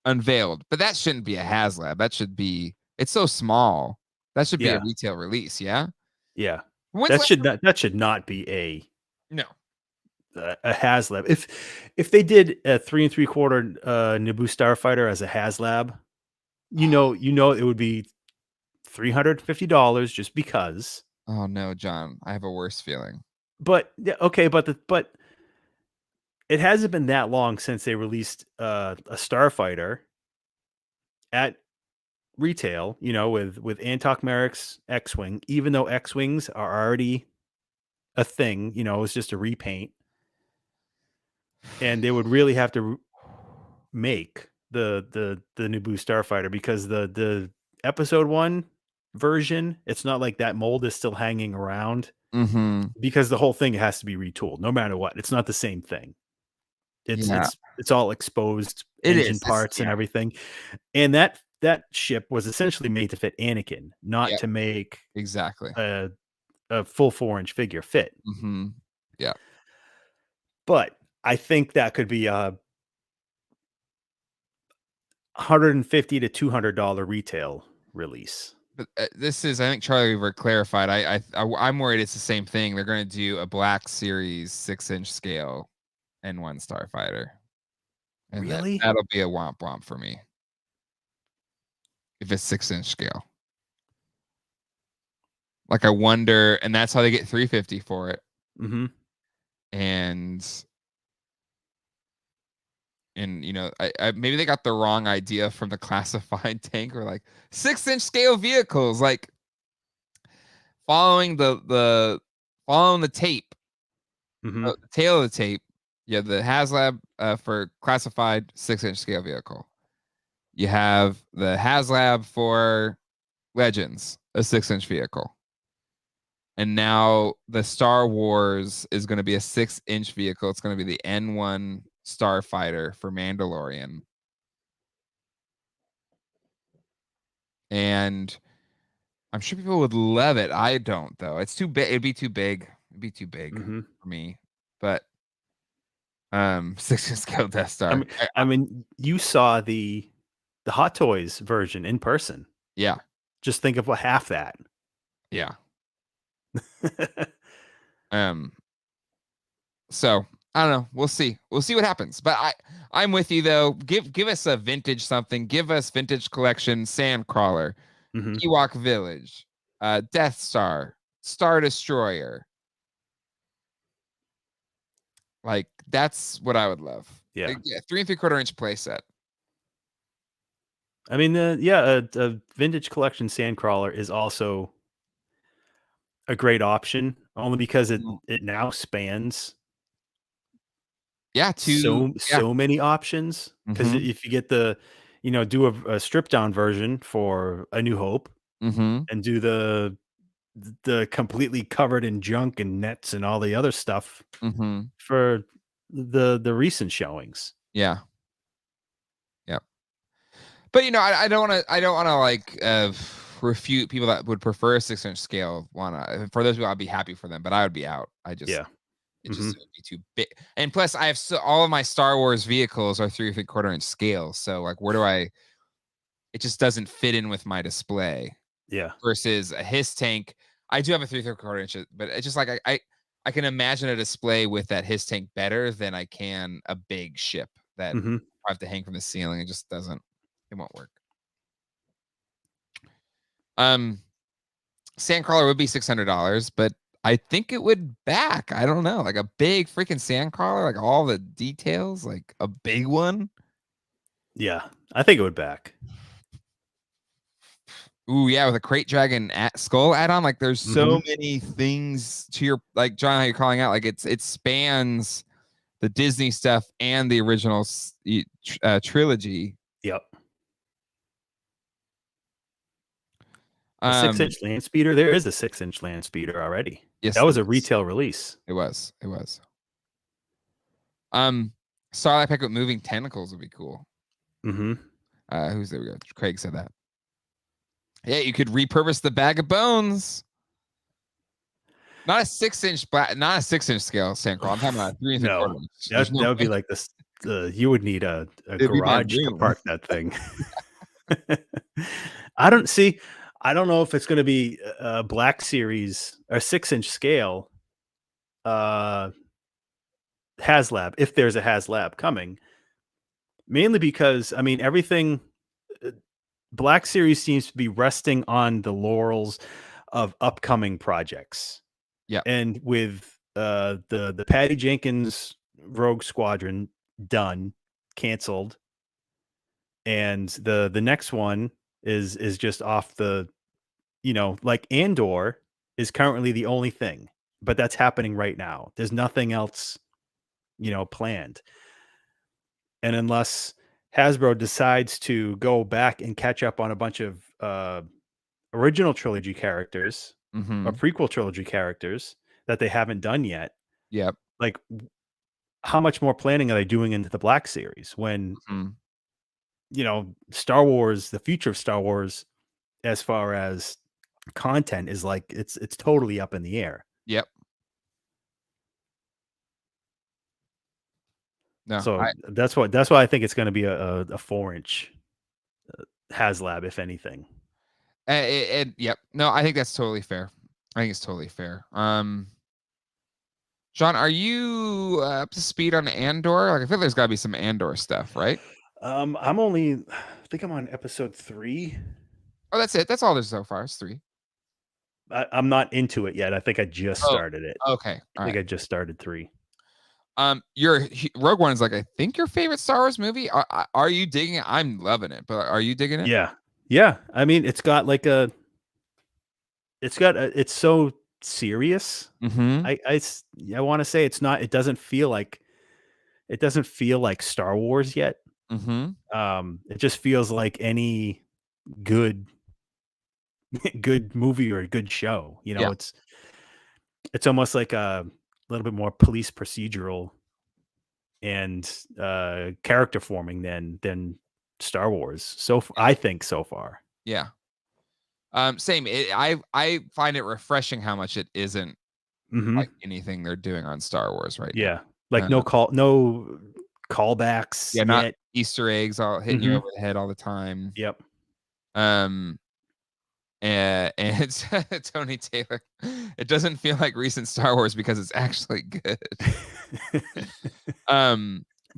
unveiled, but that shouldn't be a HasLab. That should be. It's so small. That should be a retail release. Yeah. Yeah. That should not be a HasLab. If they did a 3 3/4 Naboo starfighter as a HasLab, you know it would be $350 just because. Oh no, John, I have a worse feeling. But okay, but it hasn't been that long since they released a starfighter at retail, you know, with Antok Merrick's X-Wing, even though X-Wings are already a thing, you know, it's just a repaint. And they would really have to make the Naboo starfighter because the episode 1 version, it's not like that mold is still hanging around because the whole thing has to be retooled no matter what. It's not the same thing. It's all exposed engine parts and everything. And that ship was essentially made to fit Anakin, not to make a full 4-inch figure fit. Yeah. But I think that could be a $150 to $200 retail release. But this is, I think Charlie Weaver clarified. I'm worried it's the same thing. They're going to do a Black Series 6-inch scale N1 starfighter. And really? That'll be a womp womp for me. If it's 6-inch scale. Like, I wonder, and that's how they get $350 for it. And you know, I maybe they got the wrong idea from the classified tank, or like 6-inch scale vehicles, like following the tape, the tail of the tape. Yeah, the HasLab for classified 6-inch scale vehicle. You have the HasLab for Legends, a 6-inch vehicle. And now the Star Wars is going to be a 6-inch vehicle. It's going to be the N1 starfighter for Mandalorian. And I'm sure people would love it. I don't, though. It's too big. It'd be too big. For me. But 6-inch scale Death Star. I mean, you saw the Hot Toys version in person. Yeah. Just think of half that. Yeah. So I don't know. We'll see. We'll see what happens. But I'm with you though. Give us a vintage something. Give us vintage collection, Sandcrawler, Ewok Village, Death Star, Star Destroyer. Like, that's what I would love. Yeah. Like, 3 3/4 inch playset. I mean, a vintage collection Sandcrawler is also a great option, only because it now spans Yeah, so many options. Because Mm-hmm. if you get do a stripped down version for A New Hope, Mm-hmm. and do the completely covered in junk and nets and all the other stuff Mm-hmm. for the recent showings. Yeah. Yeah. But I don't want to like refute people that would prefer a 6-inch scale. For those people, I'd be happy for them, but I would be out. It just would be too big. And plus, I have all of my Star Wars vehicles are 3 3/4 inch scale. So like, it just doesn't fit in with my display. Yeah. Versus a his tank. I do have a 3 3/4 inch, but it's just like I can imagine a display with that his tank better than I can a big ship that Mm-hmm. I have to hang from the ceiling. It just doesn't. It won't work. Sandcrawler would be $600, but I think it would back. I don't know, like a big freaking Sandcrawler, like all the details, like a big one. Yeah, I think it would back. Ooh, yeah, with a Crate Dragon skull add-on. Like, there's so many things to your, like, John, how you're calling out. Like, it spans the Disney stuff and the original trilogy. Yep. A 6-inch land speeder. There is a 6-inch land speeder already. Yes, that was a retail release. It was. Starlight Pack with moving tentacles would be cool. Mm-hmm. There we go. Craig said that. Yeah, you could repurpose the bag of bones. Not a 6-inch scale Sandcrawler. I'm talking about 3 3/4 inch. That would be like this. You would need a garage to park that thing. I don't know if it's going to be a Black Series or 6-inch scale HasLab, if there's a HasLab coming. Mainly because, I mean, everything Black Series seems to be resting on the laurels of upcoming projects. Yeah. And with the Patty Jenkins Rogue Squadron done, canceled, and the next one is just off the, like Andor is currently the only thing, but that's happening right now. There's nothing else, planned. And unless Hasbro decides to go back and catch up on a bunch of original trilogy characters or prequel trilogy characters that they haven't done yet. Yep. Like, how much more planning are they doing into the Black Series when, Star Wars, the future of Star Wars, as far as content is like, it's totally up in the air. Yep. No, so that's why I think it's going to be a 4-inch HasLab, if anything. Yep. No, I think that's totally fair. I think it's totally fair. John, are you up to speed on Andor? Like, I feel there's got to be some Andor stuff, right? I think I'm on episode 3. Oh, that's it. That's all there's so far. It's 3. I'm not into it yet. I think I just started it. Okay. I think I just started 3. Your Rogue One is like, I think, your favorite Star Wars movie. Are you digging it? I'm loving it, but are you digging it? Yeah. I mean, it's so serious. I want to say it doesn't feel like Star Wars yet. It just feels like any good movie or a good show. It's almost like a little bit more police procedural and character forming than Star Wars. So I think so far. Yeah. Same. I find it refreshing how much it isn't like anything they're doing on Star Wars right now. Like no callbacks. Yeah, not Easter eggs all hitting you over the head all the time. Yep. And it's Tony Taylor. It doesn't feel like recent Star Wars because it's actually good.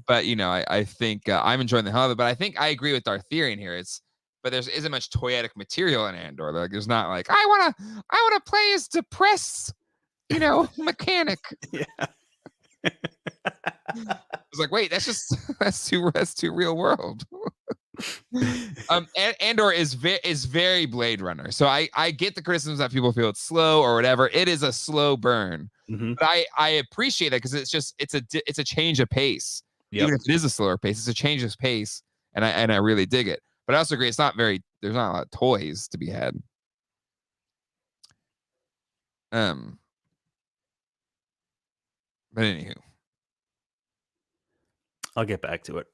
But I think I'm enjoying the hell of it. But I think I agree with Dartherian here. But there isn't much toyetic material in Andor. Like, there's not like I wanna play as depressed, mechanic. Yeah. It's like, wait, that's too real world. Andor is very Blade Runner. So I get the criticisms that people feel it's slow or whatever. It is a slow burn. But I appreciate that because it's a change of pace. Yep. Even if it is a slower pace, it's a change of pace, and I really dig it. But I also agree there's not a lot of toys to be had. But anywho, I'll get back to it.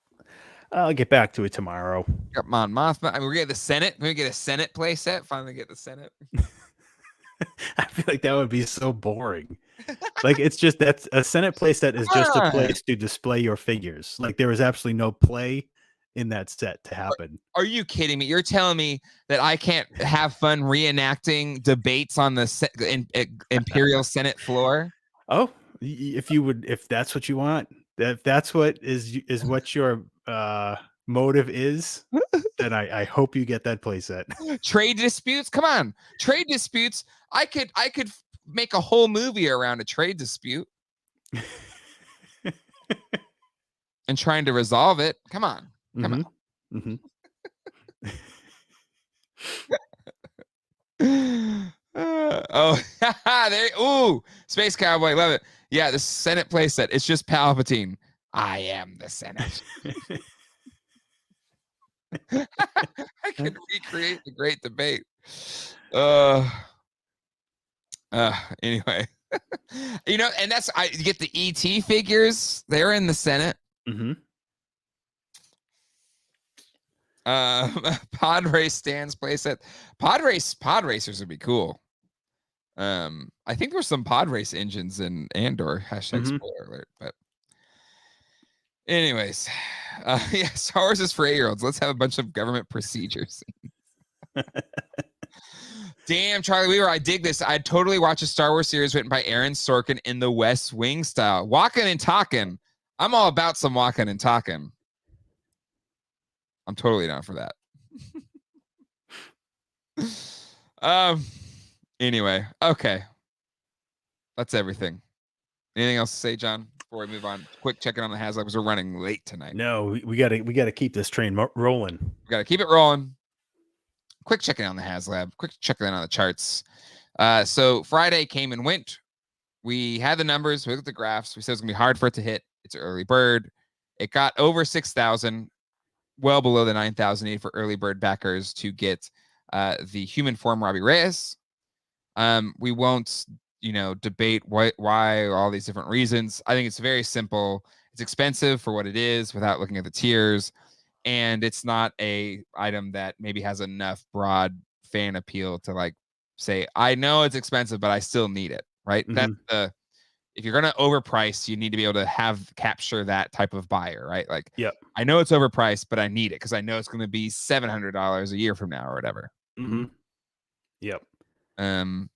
I'll get back to it tomorrow. got Mon Mothma. I mean, we're getting the Senate. We're gonna get a Senate play set. Finally get the Senate. I feel like that would be so boring. Like it's just that's a Senate play set is just a place to display your figures. Like there is absolutely no play in that set to happen. Are you kidding me? You're telling me that I can't have fun reenacting debates on the Imperial Senate floor? Oh, if that's what you want, if that's what is what your motive is, then I hope you get that playset. Trade disputes? Come on. Trade disputes. I could make a whole movie around a trade dispute. And trying to resolve it. Come on. Come on. Ooh, Space Cowboy, love it. Yeah, the Senate playset. It's just Palpatine. I am the Senate. I could recreate the great debate. Anyway. And you get the ET figures. They're in the Senate. Pod race stands playset. Pod racers would be cool. I think there's some pod race engines in Andor. Hashtag spoiler alert. But anyways, yeah, Star Wars is for 8-year-olds. Let's have a bunch of government procedures. Damn, Charlie Weaver, I dig this. I'd totally watch a Star Wars series written by Aaron Sorkin in the West Wing style. Walking and talking. I'm all about some walking and talking. I'm totally down for that. Anyway, okay. That's everything. Anything else to say, John, before we move on? Quick check-in on the HasLab because we're running late tonight. No, we gotta keep this train rolling. We gotta keep it rolling. Quick check-in on the HasLab. Quick check-in on the charts. So Friday came and went. We had the numbers. We looked at the graphs. We said it's gonna be hard for it to hit. It's an early bird. It got over 6,000. Well below the 9,000 need for early bird backers to get the human form Robbie Reyes. We won't, debate why all these different reasons. I think it's very simple. It's expensive for what it is without looking at the tiers, and it's not a item that maybe has enough broad fan appeal to say, I know it's expensive, but I still need it. Right? That's if you're going to overprice, you need to be able to capture that type of buyer, right? Yep. I know it's overpriced, but I need it because I know it's going to be $700 a year from now or whatever. Yep. You And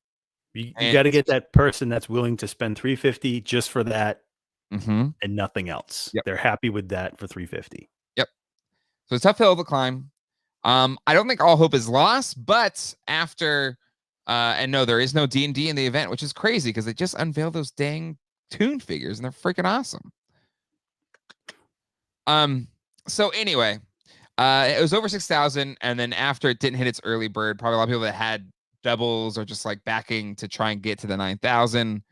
got to get that person that's willing to spend $350 just for that and nothing else. Yep. They're happy with that for $350. Yep. So it's a tough hill to climb. I don't think all hope is lost, but after and no, there is no D&D in the event, which is crazy because they just unveiled those dang Toon figures and they're freaking awesome. So anyway, it was over 6,000, and then after it didn't hit its early bird, probably a lot of people that had doubles or just backing to try and get to the 9,000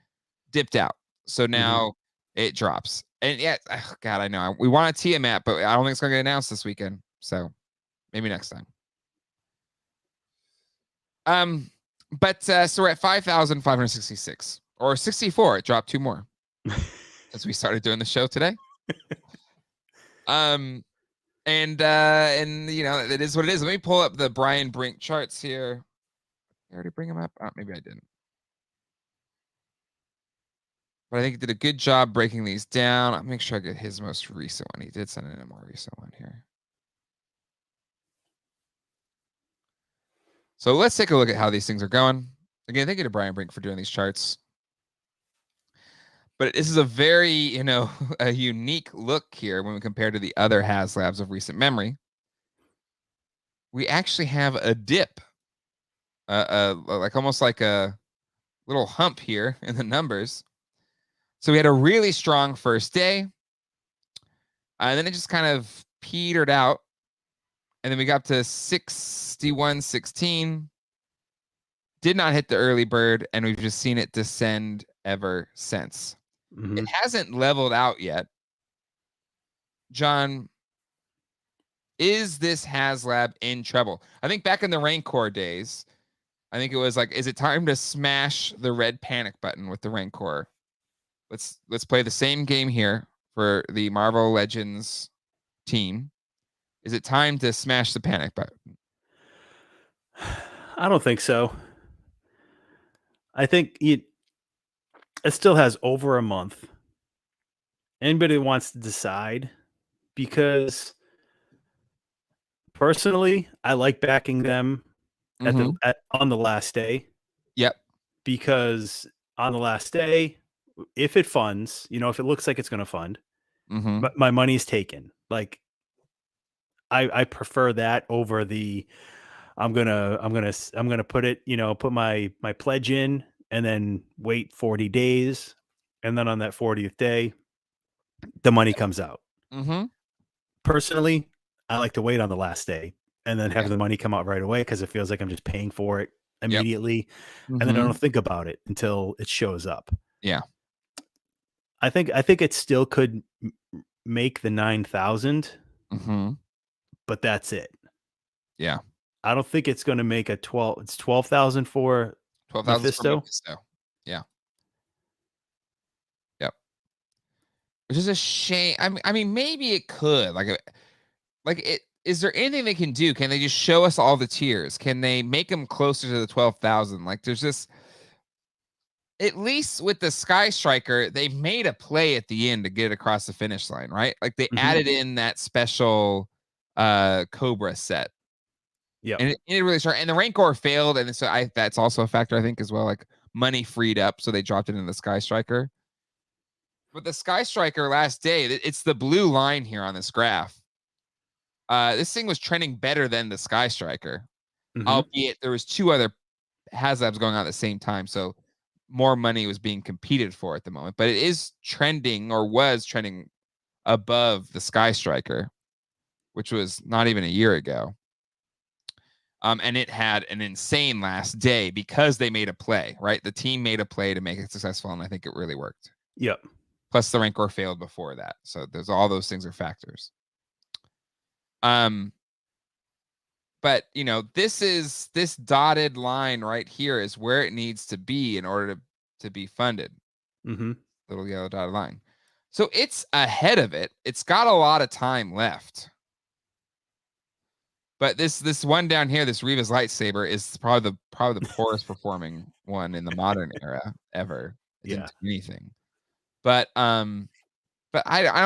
dipped out. So now it drops. And yeah, God, I know we want a Tiamat, but I don't think it's going to get announced this weekend. So maybe next time. But so we're at 5,566 or 64. It dropped 2 more since we started doing the show today. And it is what it is. Let me pull up the Brian Brink charts here. I already bring him up. Oh, maybe I didn't. But I think he did a good job breaking these down. I'll make sure I get his most recent one. He did send in a more recent one here. So let's take a look at how these things are going. Again, thank you to Brian Brink for doing these charts. But this is a very, a unique look here when we compare to the other HasLabs of recent memory. We actually have a dip, almost like a little hump here in the numbers. So we had a really strong first day, and then it just kind of petered out. And then we got to 61.16. Did not hit the early bird, and we've just seen it descend ever since. It hasn't leveled out yet. John, is this HasLab in trouble? I think back in the Rancor days, I think it was like, is it time to smash the red panic button with the Rancor? Let's play the same game here for the Marvel Legends team. Is it time to smash the panic button? I don't think so. I think it still has over a month. Anybody wants to decide, because personally, I like backing them on the last day. Yep. Because on the last day, if it funds, if it looks like it's going to fund, my money's taken. Like, I prefer that over the I'm gonna put it, put my pledge in and then wait 40 days, and then on that 40th day, the money comes out. Personally, I like to wait on the last day and then have the money come out right away, because it feels like I'm just paying for it immediately, and then I don't think about it until it shows up. Yeah, I think it still could make the 9,000, but that's it. Yeah, I don't think it's going to make a 12. It's 12,000 for 12,000 Mephisto. Yeah. Yep. Which is a shame. I mean, maybe it could. Is there anything they can do? Can they just show us all the tiers? Can they make them closer to the 12,000? Like, there's just, at least with the Sky Striker, they made a play at the end to get across the finish line, right? Like, they added in that special Cobra set. Yeah, and it really started. And the Rancor failed, and so that's also a factor, I think, as well. Like, money freed up, so they dropped it in the Sky Striker. But the Sky Striker last day, it's the blue line here on this graph. This thing was trending better than the Sky Striker, albeit there was 2 other HasLabs going on at the same time, so more money was being competed for at the moment. But it is trending, or was trending, above the Sky Striker, which was not even a year ago. And it had an insane last day because they made a play, right? The team made a play to make it successful, and I think it really worked. Yep. Plus the Rancor failed before that. So there's all those things are factors. But this dotted line right here is where it needs to be in order to be funded. Little yellow dotted line. So it's ahead of it. It's got a lot of time left. But this one down here, this Reva's lightsaber, is probably the poorest performing one in the modern era ever. It didn't do anything. But I don't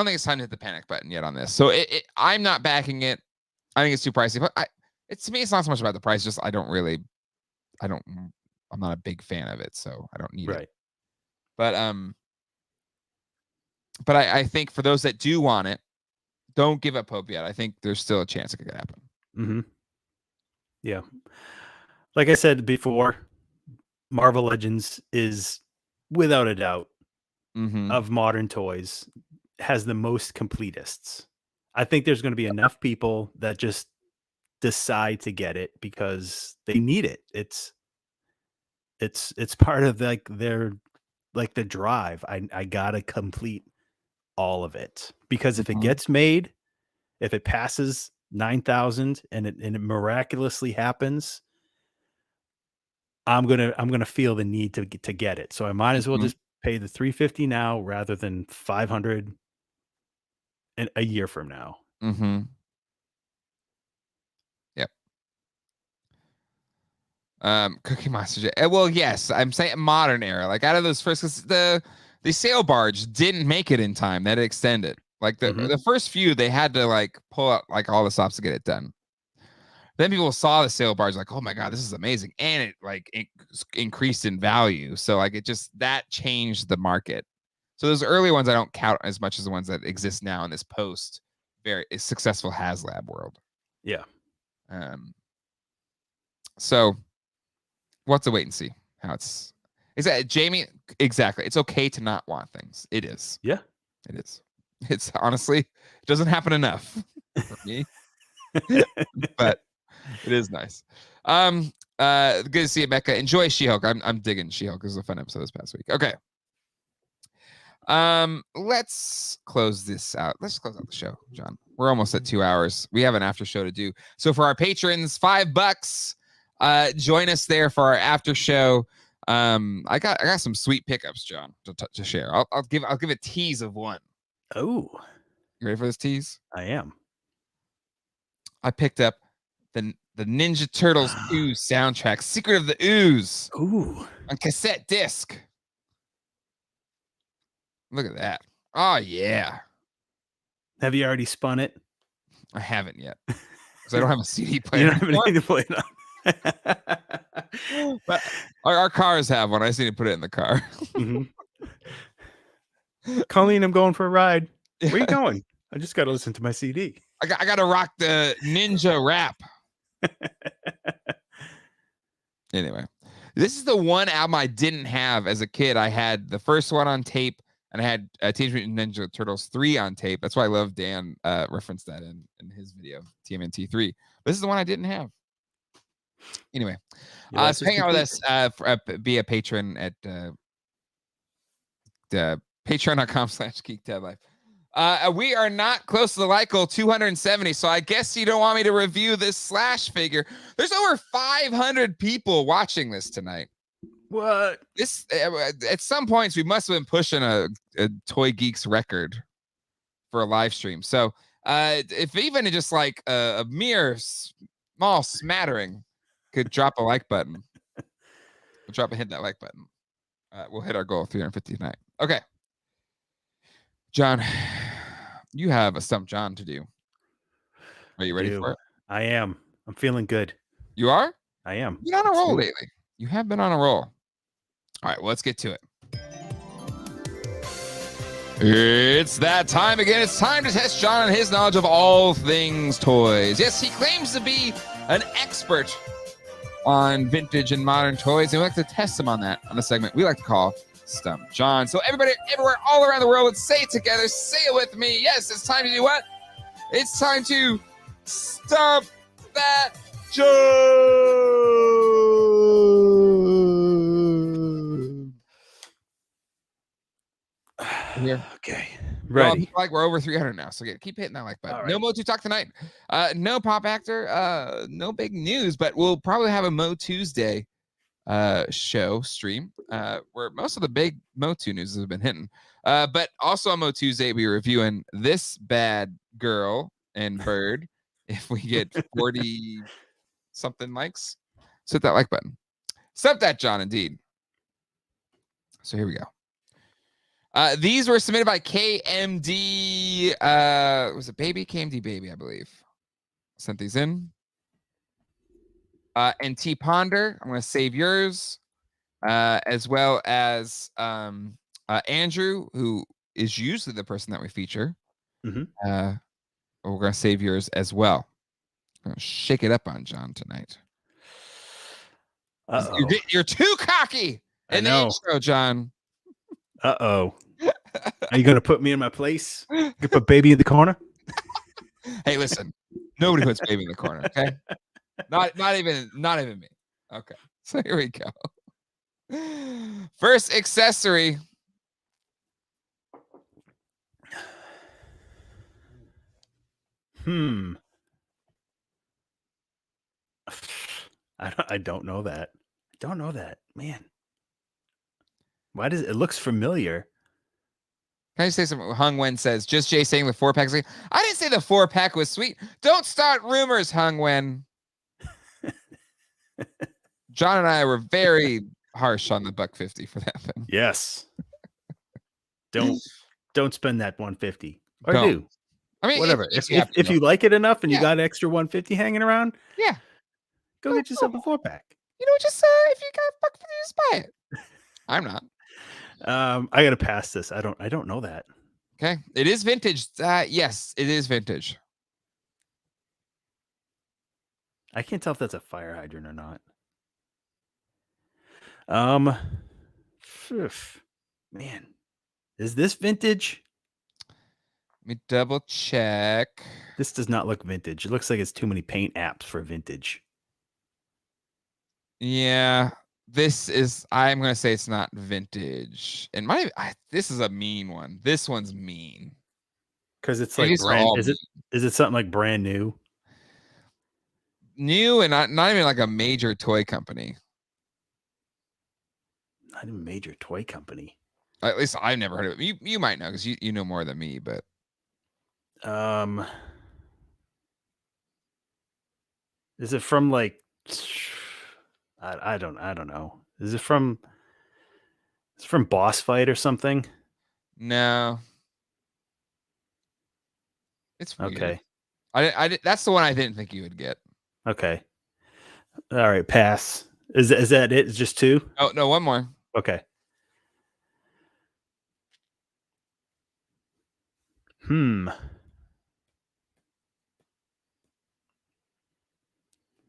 think it's time to hit the panic button yet on this. So I'm not backing it. I think it's too pricey. But to me, it's not so much about the price. Just I'm not a big fan of it, so I don't need it. But I think for those that do want it, don't give up hope yet. I think there's still a chance it could happen. Yeah. Like I said before, Marvel Legends is, without a doubt, of modern toys, has the most completists. I think there's going to be enough people that just decide to get it because they need it. It's part of their the drive. I gotta complete all of it, because if it gets made, if it passes 9,000 and it miraculously happens, I'm gonna feel the need to get it. So I might as well just pay the $350 now rather than $500 a year from now. Yep. Cookie Monster. Well, yes, I'm saying modern era. Like, out of those first, 'cause the sail barge didn't make it in time. That extended. Like the first few, they had to pull out all the stops to get it done. Then people saw the sail barge like, oh my god, this is amazing, and it increased in value. So that changed the market. So those early ones I don't count as much as the ones that exist now in this post very successful HasLab world. Yeah. So we'll have to wait and see how it's. Is that Jamie? Exactly. It's okay to not want things. It is. Yeah. It is. It's honestly, it doesn't happen enough for me. But it is nice. Good to see you, Becca. Enjoy She-Hulk. I'm digging She-Hulk. It was a fun episode this past week. Okay. Let's close this out. Let's close out the show, John. We're almost at 2 hours. We have an after show to do. So for our patrons, $5. Join us there for our after show. I got some sweet pickups, John, to share. I'll give a tease of one. Oh, You ready for this tease? I am. I picked up the Ninja Turtles 2 soundtrack, Secret of the Ooze, Ooh, on cassette disc. Look at that. Oh, yeah. have you already spun it? I haven't yet. Because I don't have a CD player. You don't have anymore. anything to play it on. But our cars have one. I just need to put it in the car. Colleen, I'm going for a ride. Where are you going? I just got to listen to my CD. I got to rock the Ninja Rap. Anyway, this is the one album I didn't have as a kid. I had the first one on tape, and I had Teenage Mutant Ninja Turtles 3 on tape. That's why I love Dan referenced that in his video, TMNT 3. But this is the one I didn't have. Anyway, so hang out with us. Be a patron at patreon.com/geekdeadlife. We are not close to the like goal, 270. So I guess you don't want me to review this Slash figure. There's over 500 people watching this tonight. What? This at some points we must have been pushing a Toy Geeks record for a live stream. So if even just like a mere small smattering could drop a like button, hit that like button. We'll hit our goal of 350 tonight. Okay. John, you have a Stump John to do. Are you ready for it? I am. I'm feeling good. You are? I am. You've been on a roll lately. You have been on a roll. All right, well, let's get to it. It's that time again. It's time to test John and his knowledge of all things toys. Yes, he claims to be an expert on vintage and modern toys, and we like to test him on that on a segment we like to call Stump John. So everybody, everywhere, all around the world, let's say it together. Say it with me. Yes, it's time to do what? It's time to stump that John. Here. Okay. Ready. Ready. Like we're over 300 now, so keep hitting that like button. Right. No Mo2 talk tonight. No pop actor. No big news, but we'll probably have a Mo Tuesday show stream where most of the big Mo2 news have been hitting. But also on Mo Tuesday, we're reviewing This Bad Girl and Bird. If we get 40 something likes, so hit that like button. Stump that John, indeed. So here we go. These were submitted by KMD. Was it Baby? KMD Baby, I believe. Sent these in. And T Ponder, I'm going to save yours, as well as Andrew, who is usually the person that we feature. Mm-hmm. We're going to save yours as well. I'm going to shake it up on John tonight. You're too cocky in the intro, John. Uh-oh. Are you going to put me in my place? You put Baby in the corner? Hey, listen. Nobody puts Baby in the corner, okay? Not even me. Okay. So here we go. First accessory. I don't know that. I don't know that. Man. Why does it looks familiar? Can I say something? Hung Wen says, just Jay saying the 4-pack. I didn't say the 4-pack was sweet. Don't start rumors, Hung Wen. John and I were very harsh on the $150 for that thing. Yes. Don't spend that $150. Or Don't. do. I mean, whatever. If you know. like it enough and you got extra $150 hanging around, go get yourself a 4-pack. You know, just if you got $150, just buy it. I'm not. I gotta pass this. I don't know that. Okay. It is vintage. Yes, it is vintage. I can't tell if that's a fire hydrant or not. Man, is this vintage? me double check. This does not look vintage. It looks like it's too many paint apps for vintage. Yeah, this is. I'm gonna say it's not vintage. And this is a mean one. This one's mean. Because it's Maybe like these are all is it something like brand new? new and not even like a major toy company. Not even a major toy company. At least I've never heard of it. You might know because you know more than me, but Is it from like I don't know. Is it from Boss Fight or something? no. It's weird. Okay. That's the one I didn't think you would get. Okay. All right, pass. Is that it? It's just 2? Oh no, one more. Okay.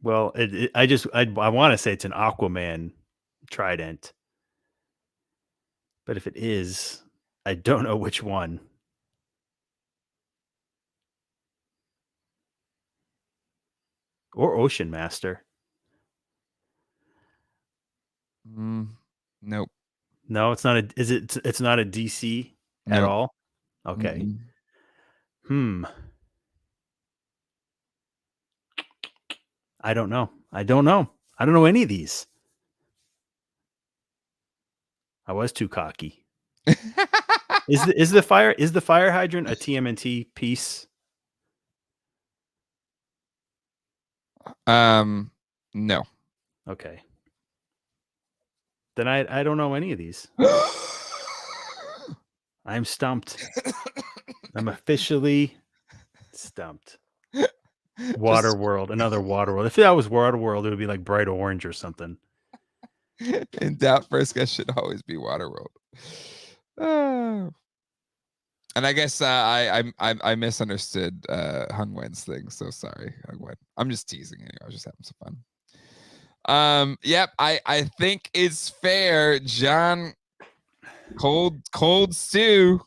Well, I want to say it's an Aquaman trident. But if it is, I don't know which one. Or Ocean Master. Nope. No, it's not it's not a DC at Nope. all? Okay. I don't know. I don't know any of these. I was too cocky. Is the fire hydrant a TMNT piece? No. Okay. Then I don't know any of these. I'm stumped. I'm officially stumped. Waterworld, another Waterworld. If that was Waterworld, it would be like bright orange or something. In doubt, first guess should always be Waterworld. Oh. And I guess I misunderstood Hung Wen's thing. So sorry, Hung Wen. I'm just teasing anyway. I was just having some fun. Yep. I think it's fair, John. Cold stew.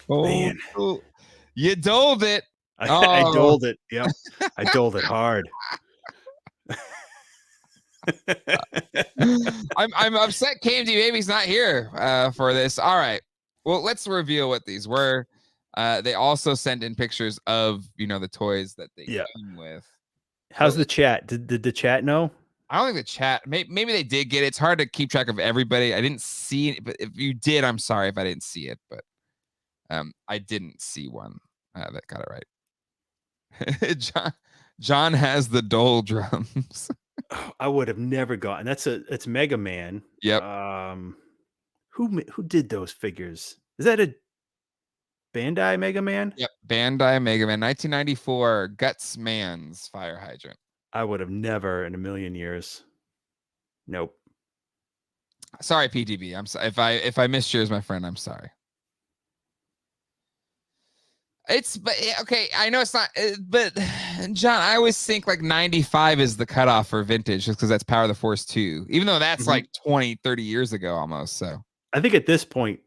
Man. You doled it. I doled it. Yep. I doled it hard. I'm upset KMD Baby's not here for this. All right. Well, let's reveal what these were. They also sent in pictures of, the toys that they came with. How's the chat? Did the chat know? I don't think the chat, maybe they did get it. It's hard to keep track of everybody. I didn't see it, but if you did, I'm sorry if I didn't see it, but I didn't see one that got it right. John has the dole drums. I would have never gotten. It's Mega Man. Yep. Who did those figures? Is that a Bandai Mega Man? Yep. Bandai Mega Man 1994 Guts Man's fire hydrant. I would have never in a million years. Nope. Sorry, PTB. I'm sorry if I missed yours, my friend. I'm sorry. But okay. I know it's not, but John, I always think like 95 is the cutoff for vintage just because that's Power of the Force 2, even though that's like 20, 30 years ago almost. So I think at this point,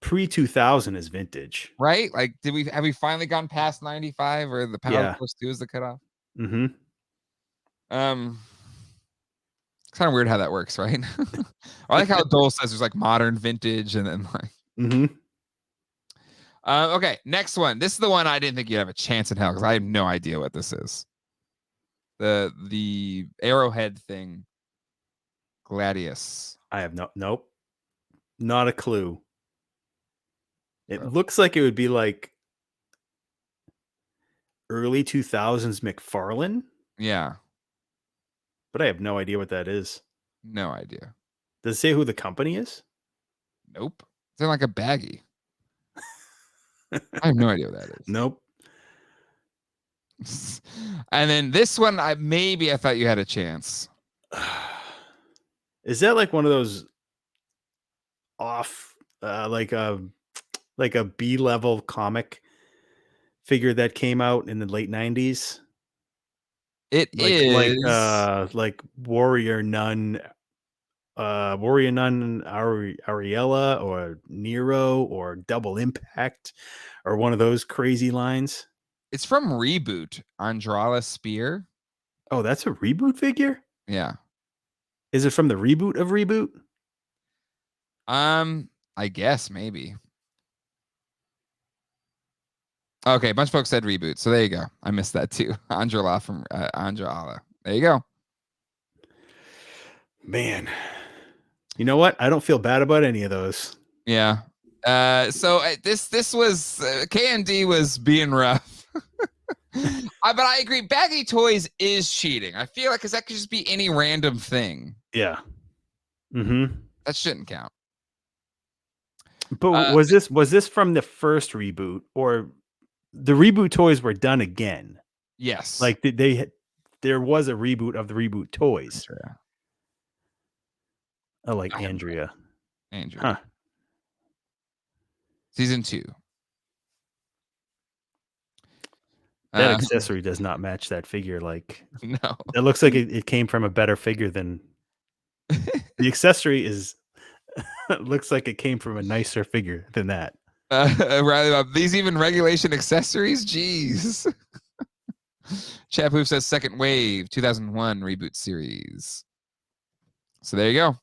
pre-2000 is vintage, right? Like, have we finally gone past 95 or the Power of the Force 2 is the cutoff? Mm-hmm. It's kind of weird how that works, right? I like how Dole says there's like modern vintage and then like. Mm-hmm. Okay, next one. This is the one I didn't think you'd have a chance in hell because I have no idea what this is. The arrowhead thing. Gladius. I have nope. Not a clue. It looks like it would be like early 2000s McFarlane. Yeah. But I have no idea what that is. No idea. Does it say who the company is? Nope. It's in like a baggie. I have no idea what that is. Nope. And then this one, I thought you had a chance. Is that like one of those off, like a B-level comic figure that came out in the late 90s? It is like Warrior Nun Warrior Nun Ariella or Nero or Double Impact or one of those crazy lines. It's from Reboot. Andrala Spear. Oh, that's a Reboot figure? Yeah. Is it from the reboot of Reboot? I guess maybe. Okay, a bunch of folks said Reboot, so there you go. I missed that too. Andrala from Andrala. There you go. Man, you know what? I don't feel bad about any of those. Yeah. So this was KMD was being rough. But I agree. Baggy toys is cheating. I feel like because that could just be any random thing. Yeah. Mm-hmm. That shouldn't count. But was this from the first reboot, or the reboot toys were done again? Yes. Like there was a reboot of the reboot toys. Andrea. Oh, like Andrea. Huh. Season 2. That accessory does not match that figure. Like, no, it looks like it came from a better figure than the accessory is. Looks like it came from a nicer figure than that. Rather, these even regulation accessories. Jeez. Chapoof says second wave 2001 reboot series. So there you go.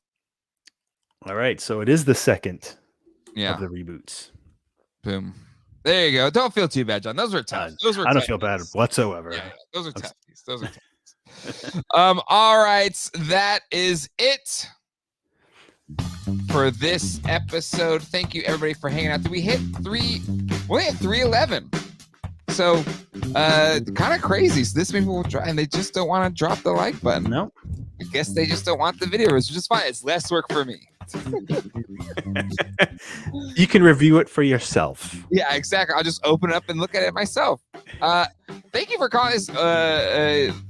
All right, so it is the second of the reboots. Boom. There you go. Don't feel too bad, John. Those were tough. I don't feel bad whatsoever. Yeah, those are toughies. Those are toughies. All right, that is it for this episode. Thank you everybody for hanging out. Did we hit we hit 311? So kind of crazy. So this people will try and they just don't want to drop the like button. No. I guess they just don't want the video, which is just fine. It's less work for me. You can review it for yourself. Yeah, exactly. I'll just open it up and look at it myself. Thank you for calling this.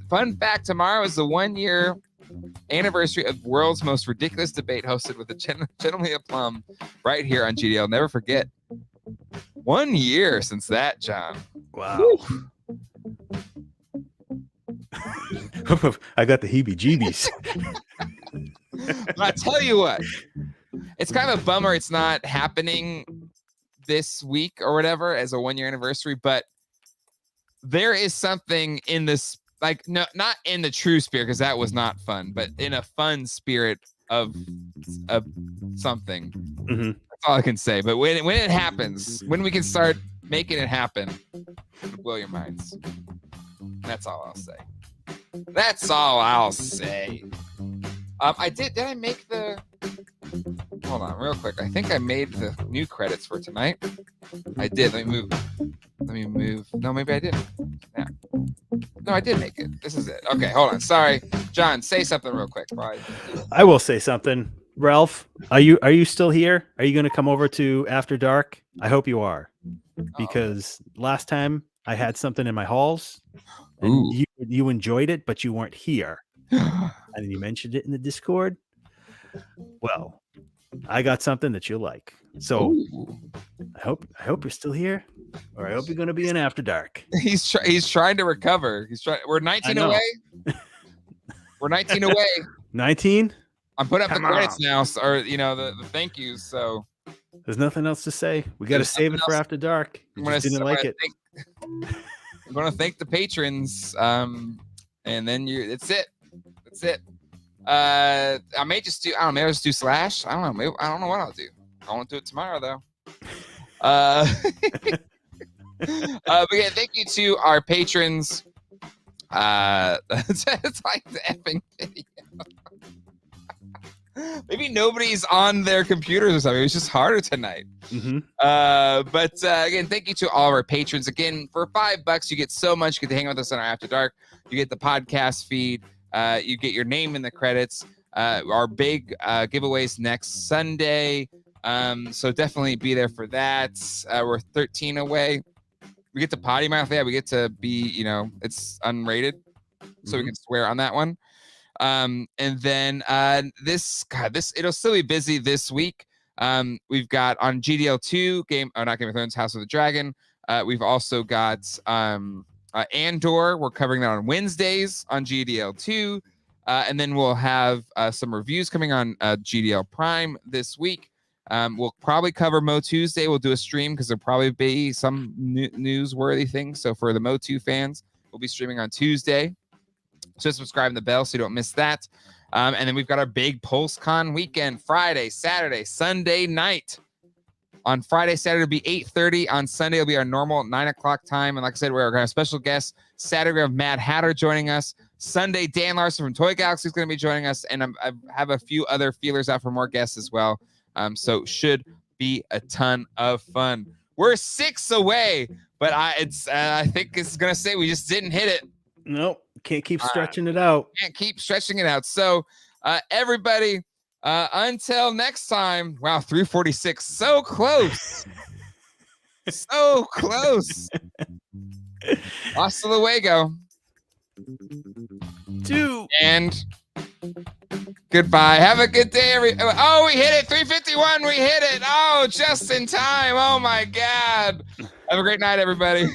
Fun fact, tomorrow is the 1-year anniversary of world's most ridiculous debate hosted with a gentlemanly aplomb right here on GDL. I'll never forget. 1 year since that, John. Wow. I got the heebie-jeebies. But I tell you what, it's kind of a bummer it's not happening this week or whatever as a 1-year anniversary, but there is something in this, like, no, not in the true spirit, because that was not fun, but in a fun spirit of something. Mm-hmm. That's all I can say. But when it happens, when we can start making it happen, it'll blow your minds. That's all I'll say. That's all I'll say. Did I make the, hold on real quick. I think I made the new credits for tonight. I did. Let me move. No, maybe I didn't. Yeah. No, I did make it. This is it. Okay, hold on. Sorry. John, say something real quick. Bye. I will say something. Ralph, are you still here? Are you going to come over to After Dark? I hope you are. Because last time I had something in my halls and you enjoyed it, but you weren't here. And then you mentioned it in the Discord. Well, I got something that you'll like. So I hope you're still here, or I hope you're going to be in After Dark. He's trying to recover. We're 19 away. We're 19 away. 19? I'm putting up the credits now, or the thank yous. So there's nothing else to say. We got to save it for After Dark. You just didn't like it. I'm going to thank the patrons, and then it's it. That's it. I may just do. I don't know. Maybe I'll just do Slash. I don't know. Maybe, I don't know what I'll do. I won't do it tomorrow though. But yeah, thank you to our patrons. It's like the effing video. Maybe nobody's on their computers or something. It was just harder tonight. Mm-hmm. But again, thank you to all of our patrons. Again, for $5, you get so much. You get to hang out with us on our After Dark. You get the podcast feed. You get your name in the credits. Our big giveaways next Sunday. So definitely be there for that. We're 13 away. We get to potty mouth. Yeah, we get to be, it's unrated. So we can swear on that one. And then it'll still be busy this week. We've got on GDL2 not Game of Thrones, House of the Dragon. We've also got Andor. We're covering that on Wednesdays on GDL2. And then we'll have some reviews coming on GDL Prime this week. We'll probably cover Mo Tuesday. We'll do a stream because there'll probably be some newsworthy things. So for the Mo 2 fans, we'll be streaming on Tuesday. So subscribe to the bell so you don't miss that. And then we've got our big Pulsecon weekend, Friday, Saturday, Sunday night. On Friday, Saturday will be 8:30. On Sunday, it'll be our normal 9 o'clock time. And like I said, we're going to have special guests. Saturday, we have Mad Hatter joining us. Sunday, Dan Larson from Toy Galaxy is going to be joining us. And I have a few other feelers out for more guests as well. So should be a ton of fun. We're 6 away, but I think it's going to say we just didn't hit it. Nope. Can't keep stretching it out. Can't keep stretching it out. So everybody, until next time. Wow, 346. So close. So close. Hasta luego. 2. And goodbye. Have a good day, oh, we hit it. 351. We hit it. Oh, just in time. Oh my God. Have a great night, everybody.